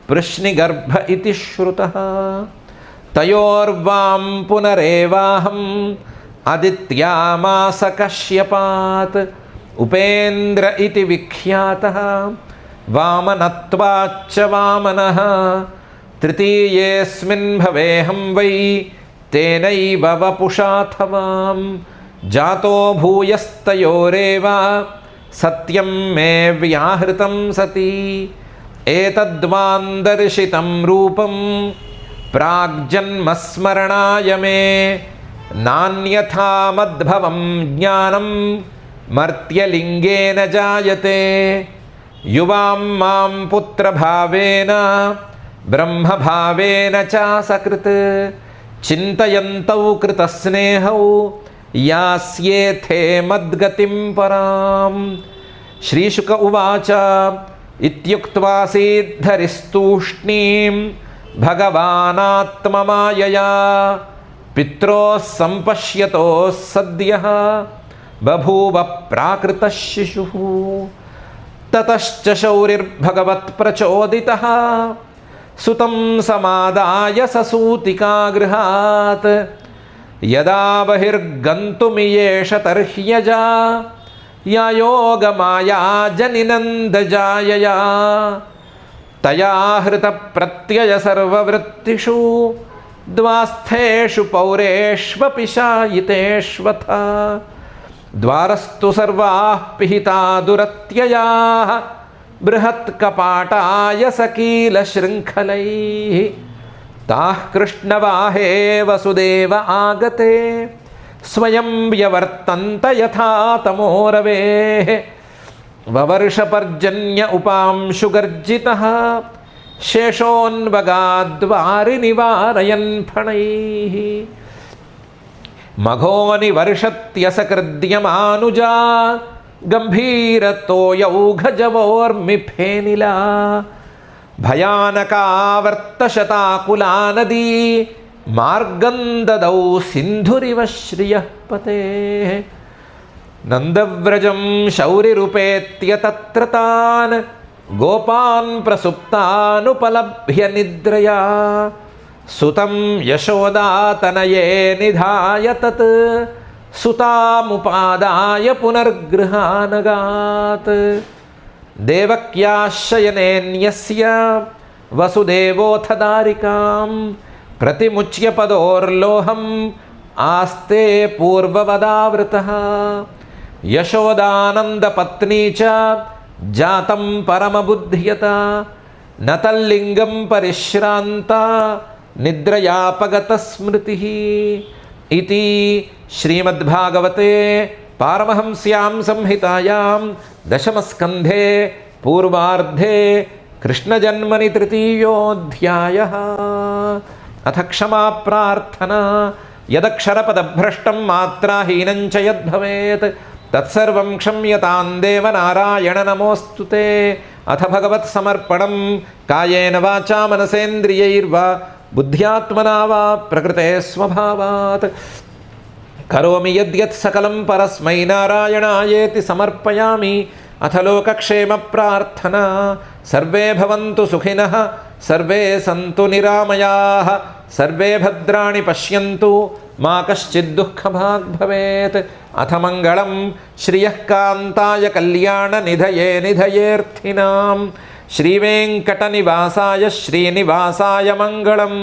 పృశ్నిగర్భ ఇతి శ్రుతః తయోర్వాం పునరేవాహం అదిత్యామాస కశ్యపాత్ ఉపేంద్ర ఇతి విఖ్యాతః వామనత్వాచ్చ వామనః తృతీయేస్మిన్ భవేహం వై తేనైవ వపుషాథవాం జాతో భూయస్తయోరేవ సత్యం మే వ్యాహృతం సతి ఏతద్వాం దర్శితం రూపం ప్రాగ్జన్మస్మరణాయ మే నాన్యథా మద్భవం జ్ఞానం మర్త్యలింగేన జాయతే యువాం మాం పుత్రభావేన బ్రహ్మభావేన చాసకృత్ చింతయంతౌ కృతస్నేహౌ యాస్యేథే మద్గతిం పరాం. శ్రీశుక ఉవాచ ఇత్యుక్త్వా సిద్ధరిస్తూష్ణీం భగవానాత్మమాయయా పిత్రోః సంపశ్యతోః సద్యః బభూవ ప్రాకృతః శిశుః. తతశ్చ శౌరిర్భగవత్ప్రచోదితః సుతం సమాదాయ ససూతికాగృహాత్ యదా బహిర్గంతుమియేష తర్హ్యజా యాయోగమాయా జనినందజాయయా తయా హృత ప్రత్యయ సర్వవృత్తిషు ద్వాస్థేషు పౌరేష్వపి శాయితేష్వథ ద్వారస్తు సర్వాః పిహితా దురత్యయాః బృహత్కపాటాయ సకీలశృంఖలైః తాః కృష్ణవాహే వసుదేవ ఆగతే స్వయం వ్యవర్తంత యథా తమోరవేః వవర్షపర్జన్య ఉపాంశుగర్జితః శేషోన్వగాద్వారి నివారయన్ ఫణైః మఘోని వర్షత్యసకృద్యమానుజా గంభీరతోయౌఘజవోర్మిఫేనిలా భయానకావర్తశతాకులా నదీ మార్గం దదౌ సింధురివ శ్రియః పతేః నందవ్రజం శౌరిరుపేత్య తత్ర తాన్ గోపాన్ ప్రసుప్తానుపలభ్య నిద్రయా సుతం యశోదాతనయే నిధాయ తత్ సుతాముపాదాయ పునర్గృహానగాత్ దేవక్యాశయనేన్యస్య వసుదేవోథ దారికాం ప్రతిముచ్య పదోర్లోహం ఆస్తే పూర్వవదావృతః యశోదానందపత్నీ చ జాతం పరమబుద్ధ్యత న తల్లింగం పరిశ్రాంత నిద్రయాపగత స్మృతిః ఇతి శ్రీమద్భాగవతే పారమహంస్యాం సంహితాయాం दशमस्कन्धे पूर्वार्धे कृष्णजन्मनि तृतीयोऽध्यायः। अथ क्षमा प्रार्थना। यदक्षरपदभ्रष्टं मात्राहीनं च यद्भवेत् तत्सर्वं क्षम्यतां देव नारायण नमोऽस्तु ते। अथ भगवत्समर्पणं कायेन वाचा मनसेन्द्रियैर्वा बुद्ध्यात्मना वा प्रकृते स्वभावात् करोमि यद्यत् सकलं परस्मै नारायणायेति समर्पयामि। अथ लोकक्षेमप्रार्थना। सर्वे भवन्तु सुखिनः सर्वे सन्तु निरामयाः सर्वे भद्राणि पश्यन्तु मा कश्चित् दुःखभाग् भवेत्। अथ मङ्गलं श्रियः कान्ताय कल्याणनिधये निधयेऽर्थिनां श्रीवेङ्कटनिवासाय श्रीनिवासाय मङ्गलम्।